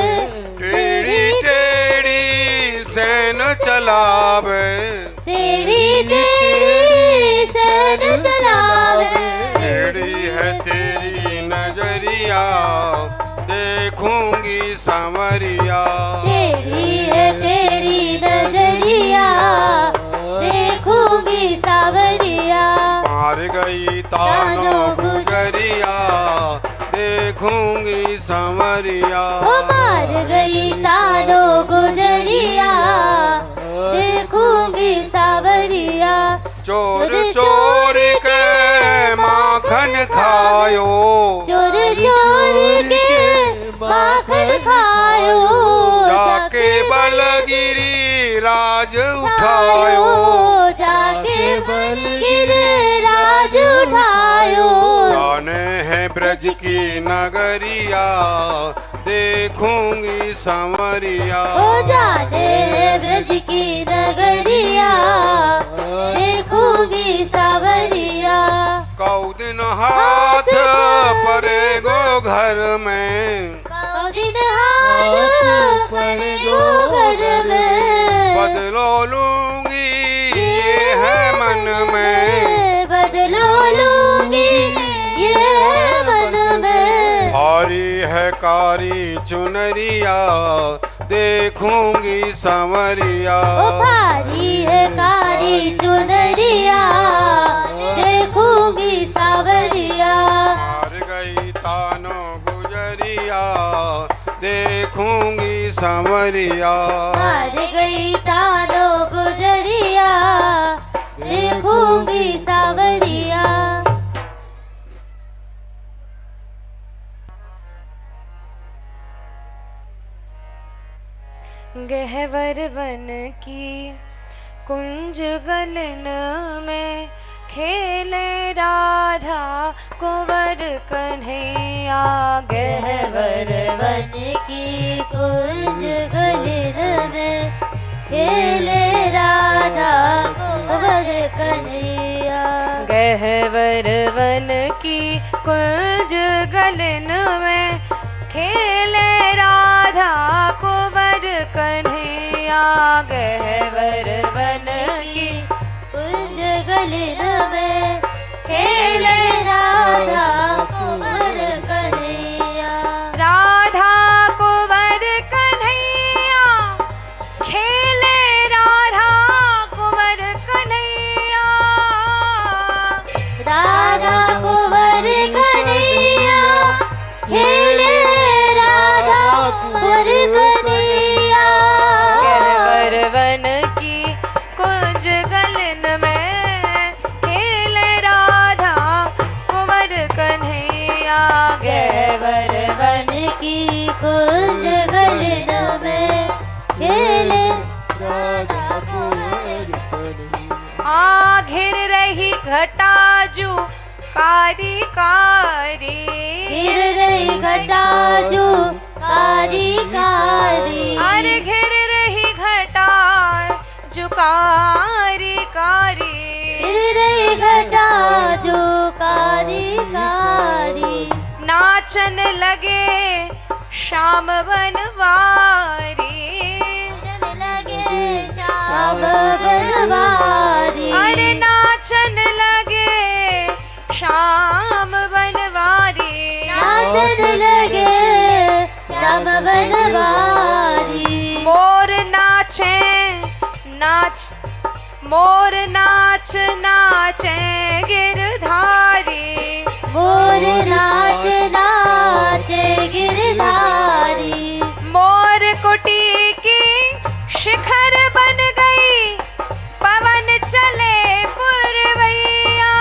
टेढ़ी टेढ़ी सैन चलावे तेरी तेरी सैन चलावे टेढ़ी है तेरी नजरिया देखूंगी सांवरिया तेरी है तेरी नजरिया देखूंगी सावरिया मार गई तानो गुजरिया देखूंगी सांवरिया ओ मार गई तानो गुजरिया देखूंगी सावरिया चोर चोर के माखन खायो चोर चोर के माखन खायो जाके बलगिरी राज उठायो जाके बलगिरी राज उठायो जाने है ब्रज की नगरिया देखूंगी सांवरिया ओ जाने ब्रज की नगरिया देखूंगी सावरिया कौ दिन हाथ परेगो घर में दिन हाथ पड़ेगो घर में बदलो लूंगी ये है मन में बदलो लूंगी ये है मन में भारी है कारी चुनरिया देखूंगी सांवरिया ओ भारी है कारी चुनरिया देखूंगी सावरिया मार गई तानो गुजरिया देखूंगी सांवरिया मार गई तानो गुजरिया देखूंगी सावरिया गहवर वन की कुंज गलन में खेले राधा कुंवर कन्हैया गहवर वन की कुंज गलन में खेले राधा कुंवर कन्हैया गहवर वन की कुंज गलन में खेले राधा कुंवर कन्हैया गहवर वन की कुंज गलन में खेले राधा कुंवर कन्हैया राधा कुंवर कन्हैया खेले राधा कुंवर कन्हैया राधा कुंवर कन्हैया खेले राधा कुंवर कन्हैया गहवर वन की कुंज गलन में खेले राधा कुंवर कन्हैया गहवर वन की कुंज गलन में खेले राधा कुंवर आ घिर रही घटाजू कारी कारी। गिर गई घटा जो कारी कारी। अरे घिर रही घटा जो कारी कारी। गिर रही घटा जो कारी कारी। नाचन लगे श्याम बनवारी। लगे श्याम बनवारी। अरे नाचन लगे श्याम बनवारी। नाचन लगे श्याम बनवारी। मोर नाचे नाच मोर नाच नाचे गिरधारी। मोर नाच नाचे गिरधारी। मोर कुटी की शिखर बन गई पवन चले पुरवैया।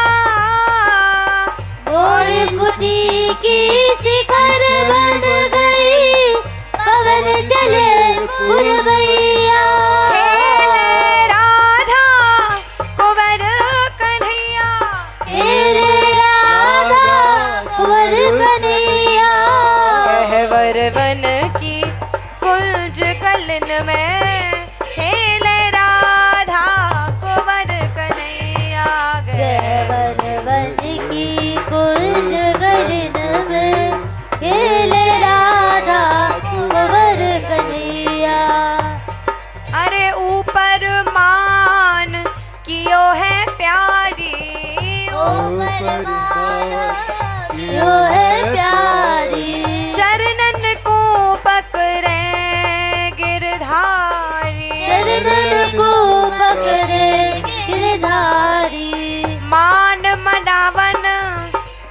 मोर कुटी की शिखर बन गई पवन चले पुरवैया। खेले राधा कुंवर कन्हैया। खेले राधा कुंवर कन्हैया। गहवर वन की कुंज गलन में खेले राधा कुंवर कन्हैया। गहवर वन की कुंज गलन में खेले राधा कुंवर कन्हैया। अरे ऊपर मान कियो है प्यारी। ऊपर माना यो है प्यारी। चरणन को पकड़े गिरधारी। चरणन को पकड़े गिरधारी। मान मनावन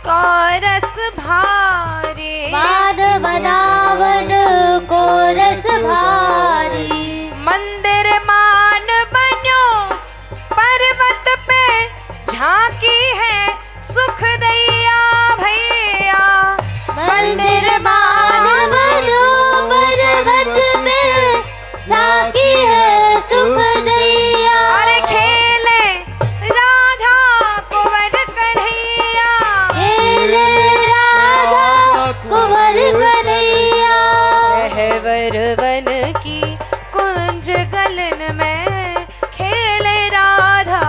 को रस भारी। मान मनावन को रस भारी। मंदिर मान बन्यो पर्वत पे झांकी है सुख दैया भैया। मंदिर मान बनो पर्वत में झांकी है सुख दैया। अरे खेले राधा कुंवर कन्हैया। खेले राधा कुंवर कन्हैया। गहवर वन की कुंज गलन में खेले राधा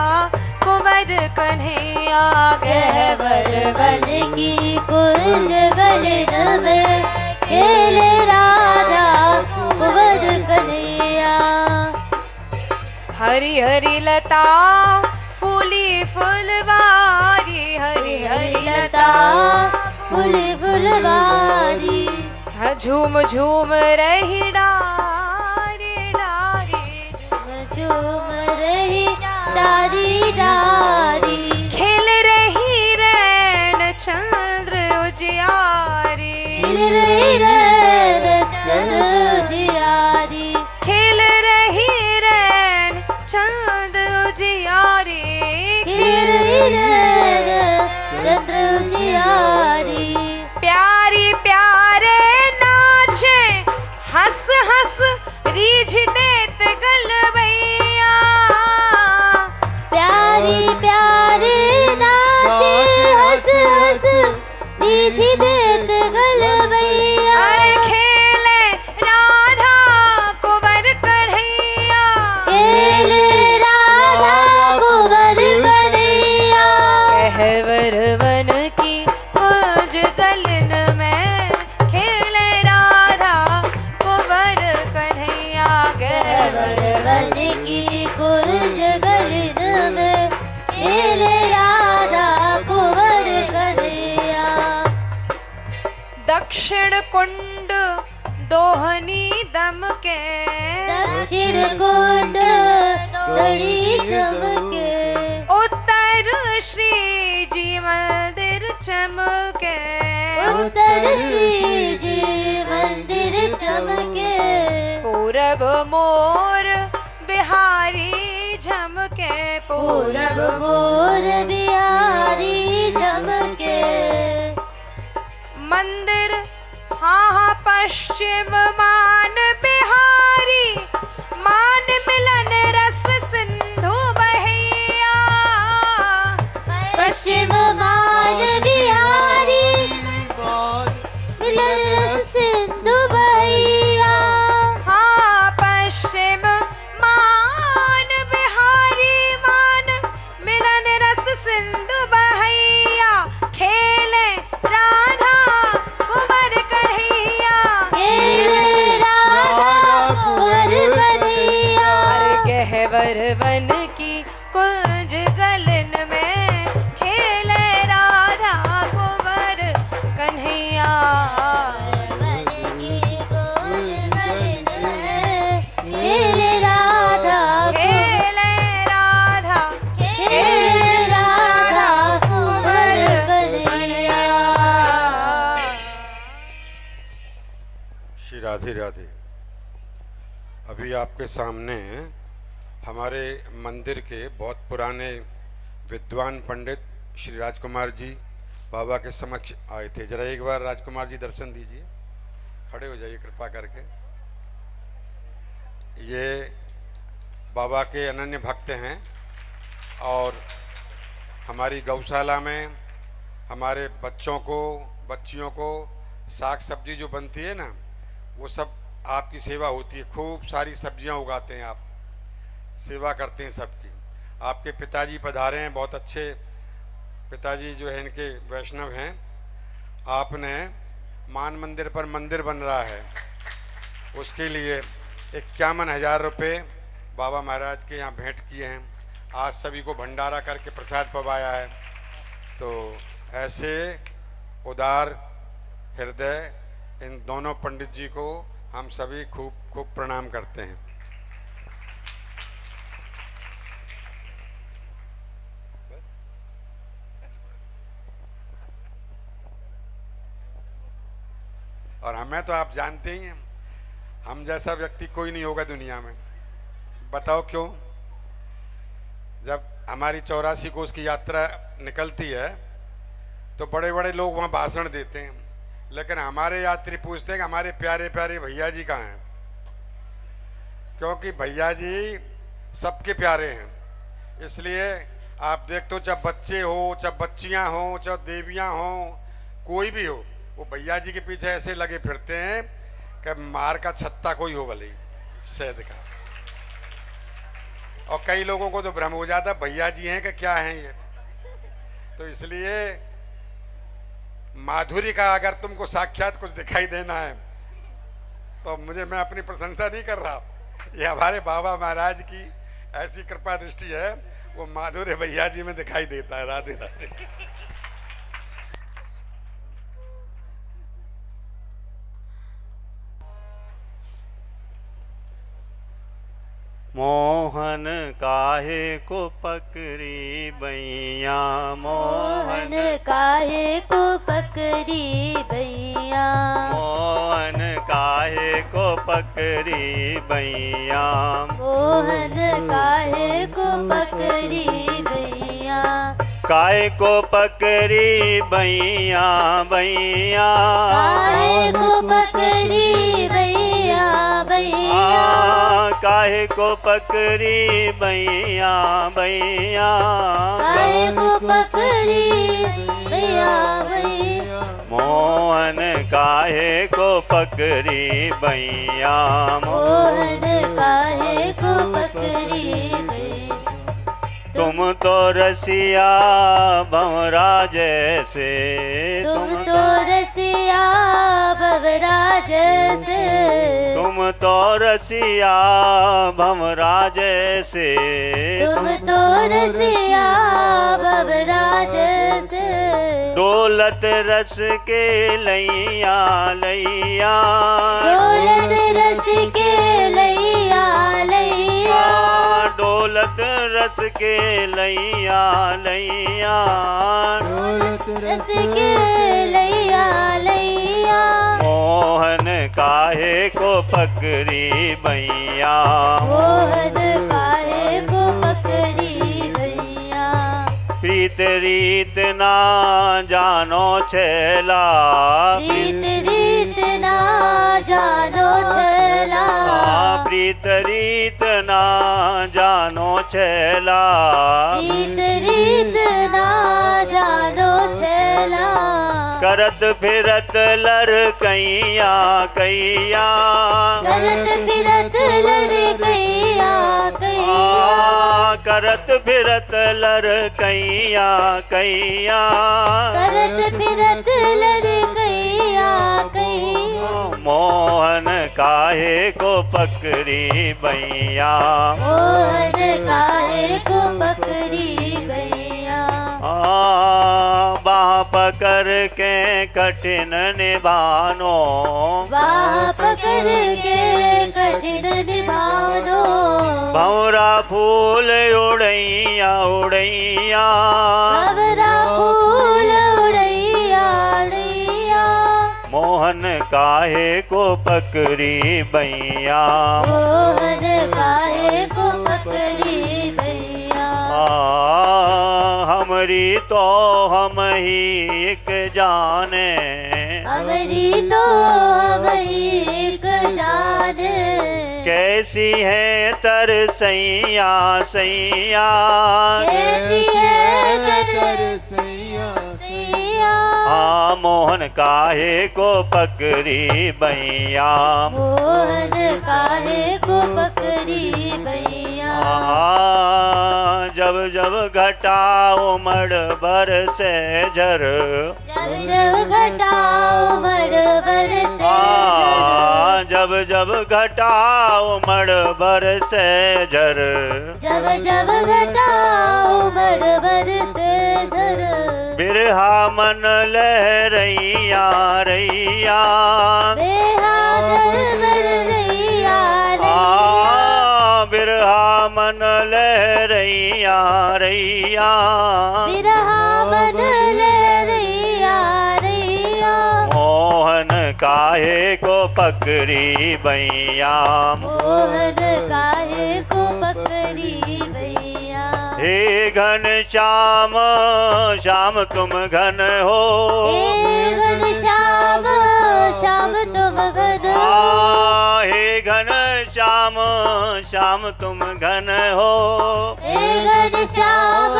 कुंवर कन्हैया। गहवर वन की कुंज गलन में खेले राधा कुंवर कन्हैया। हरी हरी लता फूली फुलवारी। हरी हरी लता फूल फुलवारी। झूम झूम रही डारी डारी। झूम रही डारी डारी। खेल रही रैन चंद्र उजियारी। खिल रही रैन चंद्र उजियारी। खेल रही रैन चंद्र उजियारी। खिल रही रैन चंद्र उजियारी। प्यारी प्यारे नाचे हंस हंस रीझ देत गलबैया। प्यारी प्यारे नाचे हंस हंस रीझ देत गलबैया। अरे खेले राधा कुंवर कन्हैया। खेले राधा कुंवर कन्हैया। गहवर वन की कुंज गलन में खेले राधा कुंवर कन्हैया। गहवर वन की कुंज गलन में खेले राधा कुंवर कन्हैया। दक्षिण कुंड दोहनी दम के। दक्षिण कुंड दड़ी चमके। उत्तर श्री जी मंदिर चमके। उत्तर श्री जी मंदिर चमके। पूरब मोर बिहारी झमके। पूरब मोर बिहारी चमके। मंदिर हाँ हाँ पश्चिम मान बिहारी। मान मिलन रस सिंधु बहैया। राधे राधे। अभी आपके सामने हमारे मंदिर के बहुत पुराने विद्वान पंडित श्री राजकुमार जी बाबा के समक्ष आए थे। जरा एक बार राजकुमार जी दर्शन दीजिए, खड़े हो जाइए कृपा करके। ये बाबा के अनन्य भक्त हैं और हमारी गौशाला में हमारे बच्चों को बच्चियों को साग सब्जी जो बनती है ना, वो सब आपकी सेवा होती है। खूब सारी सब्जियां उगाते हैं आप, सेवा करते हैं सबकी। आपके पिताजी पधारे हैं, बहुत अच्छे पिताजी जो है इनके वैष्णव हैं। आपने मान मंदिर पर मंदिर बन रहा है, उसके लिए 51,000 रुपये बाबा महाराज के यहाँ भेंट किए हैं। आज सभी को भंडारा करके प्रसाद पवाया है। तो ऐसे उदार हृदय इन दोनों पंडित जी को हम सभी खूब खूब प्रणाम करते हैं। और हमें तो आप जानते ही हैं, हम जैसा व्यक्ति कोई नहीं होगा दुनिया में। बताओ क्यों? जब हमारी 84 कोस की यात्रा निकलती है तो बड़े बड़े लोग वहाँ भाषण देते हैं, लेकिन हमारे यात्री पूछते हैं कि हमारे प्यारे प्यारे भैया जी कहाँ हैं, क्योंकि भैया जी सबके प्यारे हैं। इसलिए आप देखते हो, चाहे बच्चे हो, चाहे बच्चियाँ हो, चाहे देवियाँ हो, कोई भी हो, वो भैया जी के पीछे ऐसे लगे फिरते हैं कि मार का छत्ता कोई हो भले शहद का। और कई लोगों को तो भ्रम हो जाता भैया जी हैं कि क्या हैं ये। तो इसलिए माधुरी का अगर तुमको साक्षात कुछ दिखाई देना है तो मैं अपनी प्रशंसा नहीं कर रहा, ये हमारे बाबा महाराज की ऐसी कृपा दृष्टि है, वो माधुर्य भैया जी में दिखाई देता है। राधे राधे। मोहन काहे को पकड़ी बैया, मोहन काहे को पकड़ी बैया, मोहन काहे को पकड़ी बैया, मोहन काहे को पकड़ी बैया, काहे को पकड़ी बैया बैया, काहे को पकड़ी बैया बैया, काहे को पकड़ी बैया बैया, काहे को पकड़ी बैया बैया, मोहन काहे को पकड़ी बैया, मोहन काहे को पकड़ी बैया। तुम तो रसिया भंवरा जैसे, तुम तो रसिया भंवरा जैसे, तुम तो रसिया भंवरा जैसे, तुम तो रसिया भंवरा जैसे, डोलत रस के लैया लैया, डोलत रस के लैया लैया, डोलत रस के लैया लैया, डोलत रस के लैया लैया, मोहन काहे को पकड़ी बैया, मोहन काहे को पकड़ी बैया, प्रीत रीत ना जानो छेला, प्रीत रीत ना जानो छेला, प्रीत रीत ना जानो छेला, प्रीत रीत ना जानो छेला, करत फिरत लड़कैया कैया, करत फिरत लड़कैया कैया, करत फिरत लड़कैया कैया, करत फिरत लड़कैया कैया, मोहन काहे को पकड़ी बैया, मोहन काहे को पकड़ी बैया, बाह पकड़ के कठिन निभानो, बाह पकड़ के कठिन निभानो, भंवरा फूल उड़ैया उड़ैया, भंवरा फूल उड़ैया उड़ैया, मोहन मोहन काहे को पकड़ी बैया। मोहन काहे को पकड़ी भैया। हमरी तो हम ही एक जाने, हमरी तो हम एक जाने। कैसी है तरसैया सैया, कैसी है तरसैया सैया। मोहन काहे को पकड़ी बैया। मोहन काहे को पकड़ी भैया। जब जब घटा उमड़ बरसे झर, जब जब घटा उमड़ बरसे झर। जब जब घटा उमड़ बरसे झर, जब जब घटा उमड़ बरसे झर। बिरहा मन लहरैया रैया, बेहादर बर रैया रैया। बिरहा मन लहरैया रैया। बिरहा मन लहरैया रैया। मोहन काहे को पकड़ी बैया। मोहन काहे को पकड़ी भैया। हे घन श्याम श्याम तुम घन हो, हे घन श्याम श्याम तुम घन हो। हे घन श्याम श्याम तुम घन हो। हे घन श्याम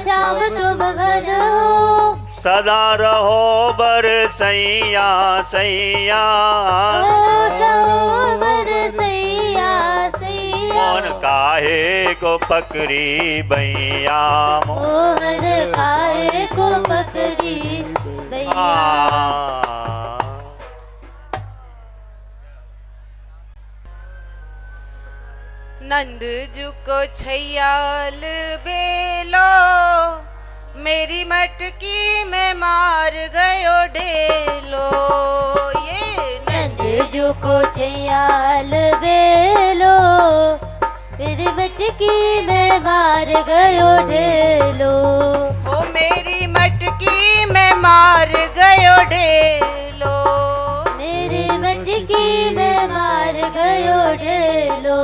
श्याम तुम घन हो। सदा रहो बरसैया सैया। सैया सैया। मोहन काहे को पकड़ी बैया। मोहन काहे को पकड़ी भैया। नंद जू को छैयाल बेलो, मेरी मटकी में मार गयो ढेलो। ये नंद जो को छैयाल बेलो, मेरी मटकी में मार गयो ढेलो। ओ मेरी मटकी में मार गयो ढेलो। मेरी मटकी में मार गयो ढेलो।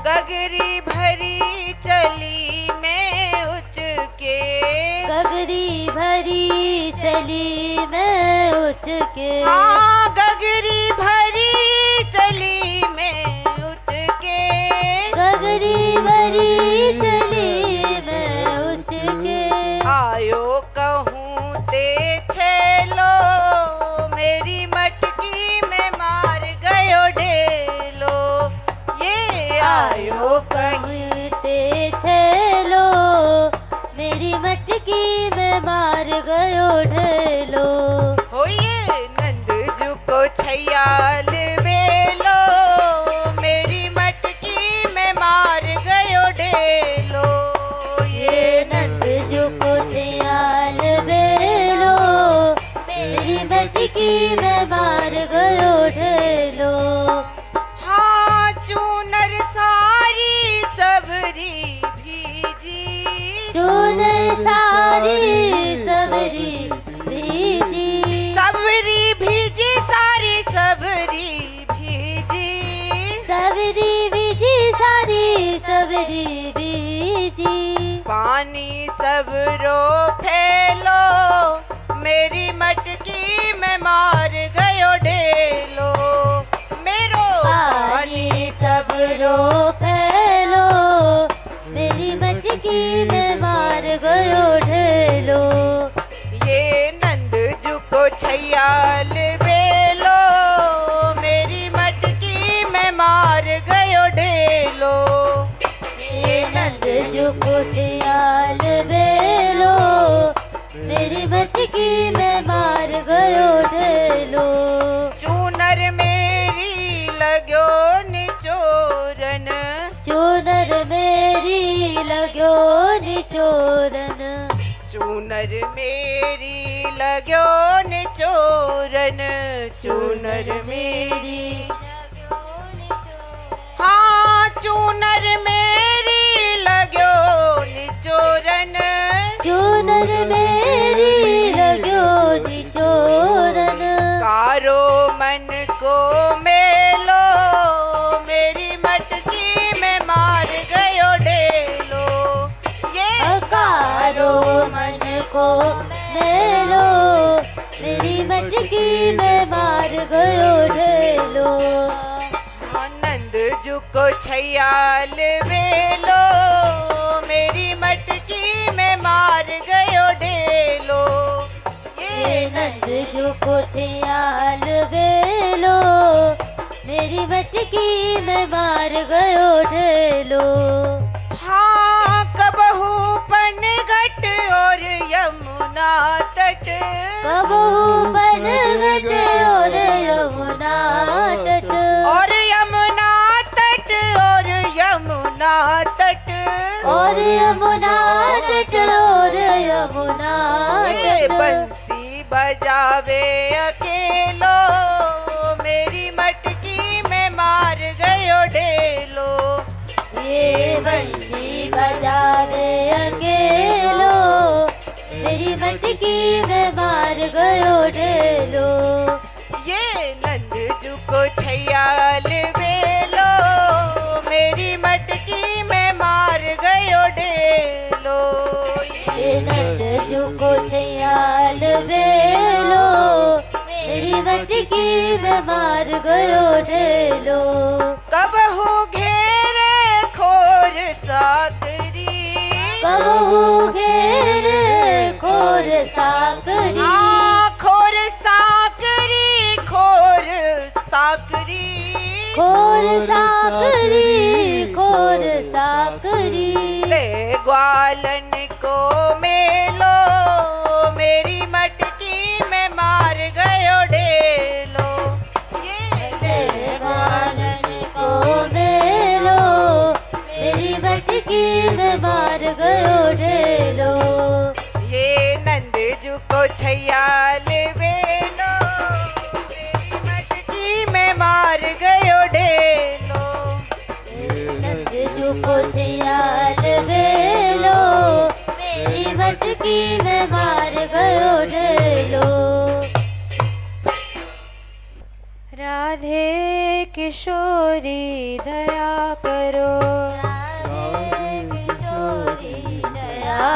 गगरी भरी चली मैं उचके, गगरी भरी चली मैं उचके। हाँ गगरी भरी चली मैं उचके। गगरी भरी चली मैं उचके। आयो कहूँ ते छेलो, मेरी मटकी में मार गयो ढेलो। ये आयो कहीं ते छेलो, मेरी मटकी में मार गयो ढेलो। हो ये नंद जू को छैयाल बेलो, मेरी मटकी में मार गयो ढेलो। ये नंद जो को छैयाल बेलो, मेरी मटकी में मार गयो ढेलो। हाँ चूनर सारी सबरी भीजी, चूनर सारी सबरी भीजी। सबरी भीजी सारी सबरी भीजी। सबरी भीजी सारी सबरी भीजी। पानी सबरो फैलो, मेरी मटकी में मार गयो ढेलो। मेरो पानी सबरो फैलो, मेरी मटकी में मार गयो ढेलो। ये नंद जू को छैयाल बेलो, मेरी मटकी में मार गयो ढेलो। ये नंद जो को छैयाल बेलो, मेरी मटकी में मार गयो ढेलो। चूनर मेरी लगो निचोरन, चूनर मेरी लगो निचोरन। चूनर मेरी लगो निचोरन। चूनर मेरी हाँ चूनर मेरी लगो निचोरन। चूनर मेरी लगो निचोरन। कारो गयो ढेलो। नंद जू को छैयाल वेलो, मेरी मटकी में मार गयो ढेलो। ये नंद जो को छियाल बेलो, मेरी मटकी में मार गयो ढेलो। हाँ कबहू पन घट और यमुना तट, कबहू पन घट और यमुना तट, और यमुना तट, और यमुना तट, और यमुना तट, और यमुना ये तट। बंसी बजावे अकेलो, मेरी मटकी में मार गयो ढेलो। ये बंसी बजावे अकेलो, मेरी मटकी में मार गयो ढेलो। ये नंद जू को छैयाल वेलो, मेरी मटकी में मार गयो ढेलो। ये नंद जो को छियाल बेलो, मेरी मटकी में मार गयो ढेलो। कबहू घेरे खोर साकरी, कबहू घेरे खोर साकरी, खोर साकरी, खोर साकरी, खोर साकरी, खोर साकरी। ले ग्वालन को मेलो, मेरी मटकी में मार गयो ढेलो। ये ले ग्वालन को मेलो, मेरी मटकी में मार गयो ढेलो। ये नंद जू को छैयाल वेलो, मेरी मटकी में मार गयो ढेलो। नंद जो को छियाल बेलो, मेरी मटकी में मार गयो ढेलो। राधे किशोरी दया करो, किशोरी दया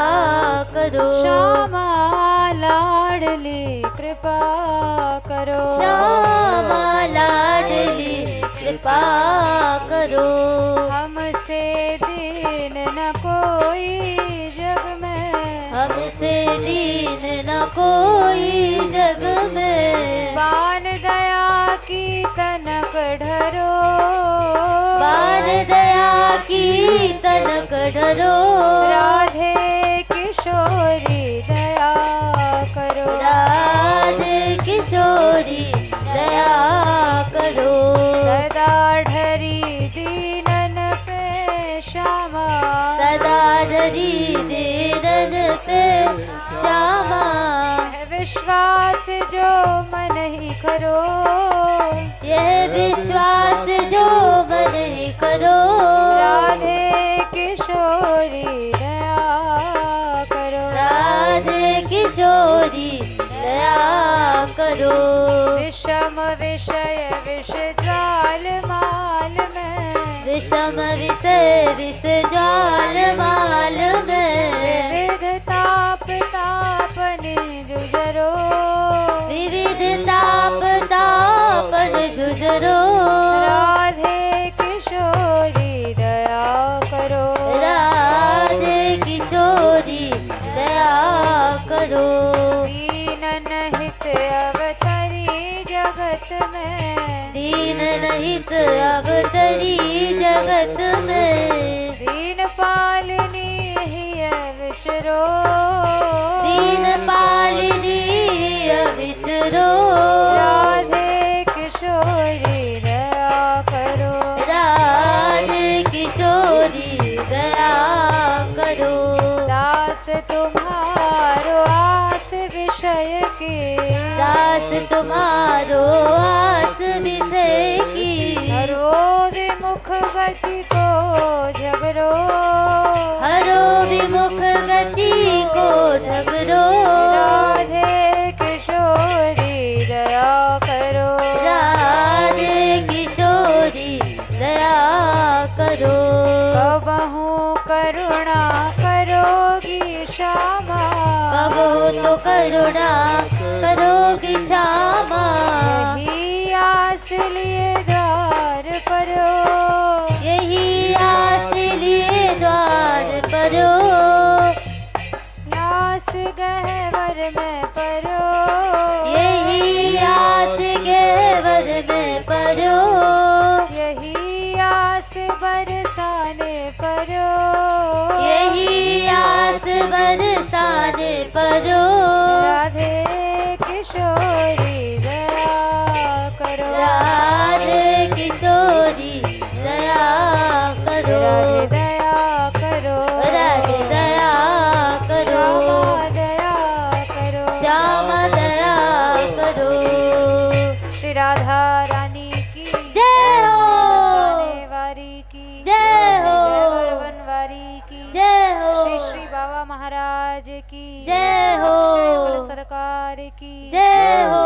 करो। श्यामा लाडली कृपा करो, श्यामा लाडली कृपा करो। हमसे दीन न कोई जग में, हमसे दीन न कोई जग में। बान दया की तनक ढरो, बान दया की तनक ढरो। राधे किशोरी दया करो, राधे किशोरी दया करो। सदा ढरी दीनन पे श्यामा, सदा धरी दीनन पे श्यामा। विश्वास जो मन ही करो, यह विश्वास जो मन ही करो। राधे किशोरी दया करो, राधे किशोरी दया करो। विषम विषय विष ज्वाल माल में, विषम विषय विष ज्वाल माल में। विविध ताप तापन जुझरो, विविध ताप तापन जुझरो। राधे किशोरी दया करो, राधे किशोरी दया करो। दीनन हित अवतरी जगत में, दीन रहित अवतरी जगत में। दीन पालनी ही विचरो, दीन पालिनी विचरो। राधे किशोरी दया करो, राधे किशोरी दया करो। दास तुम्हारो आस विषय की, दास तुम्हारो आस विषय की। हरो विमुख गति को झगरो, हरो विमुख गति को झगरो। राधे किशोरी दया करो, राधे किशोरी दया करो। कबहू करुणा करोगी श्यामा, कबो तो करुणा करोगी श्यामा। यही किशोरी दया करो राधे किशोरी दया करो राधे दया करो राधे दया करो श्यामा दया करो श्याम दया करो श्री राधा रानी की जय हो बरसाने वारी की जय हो बनवारी की जय हो श्री श्री बाबा महाराज की जय हो अक्षय कुल सरकार की जय हो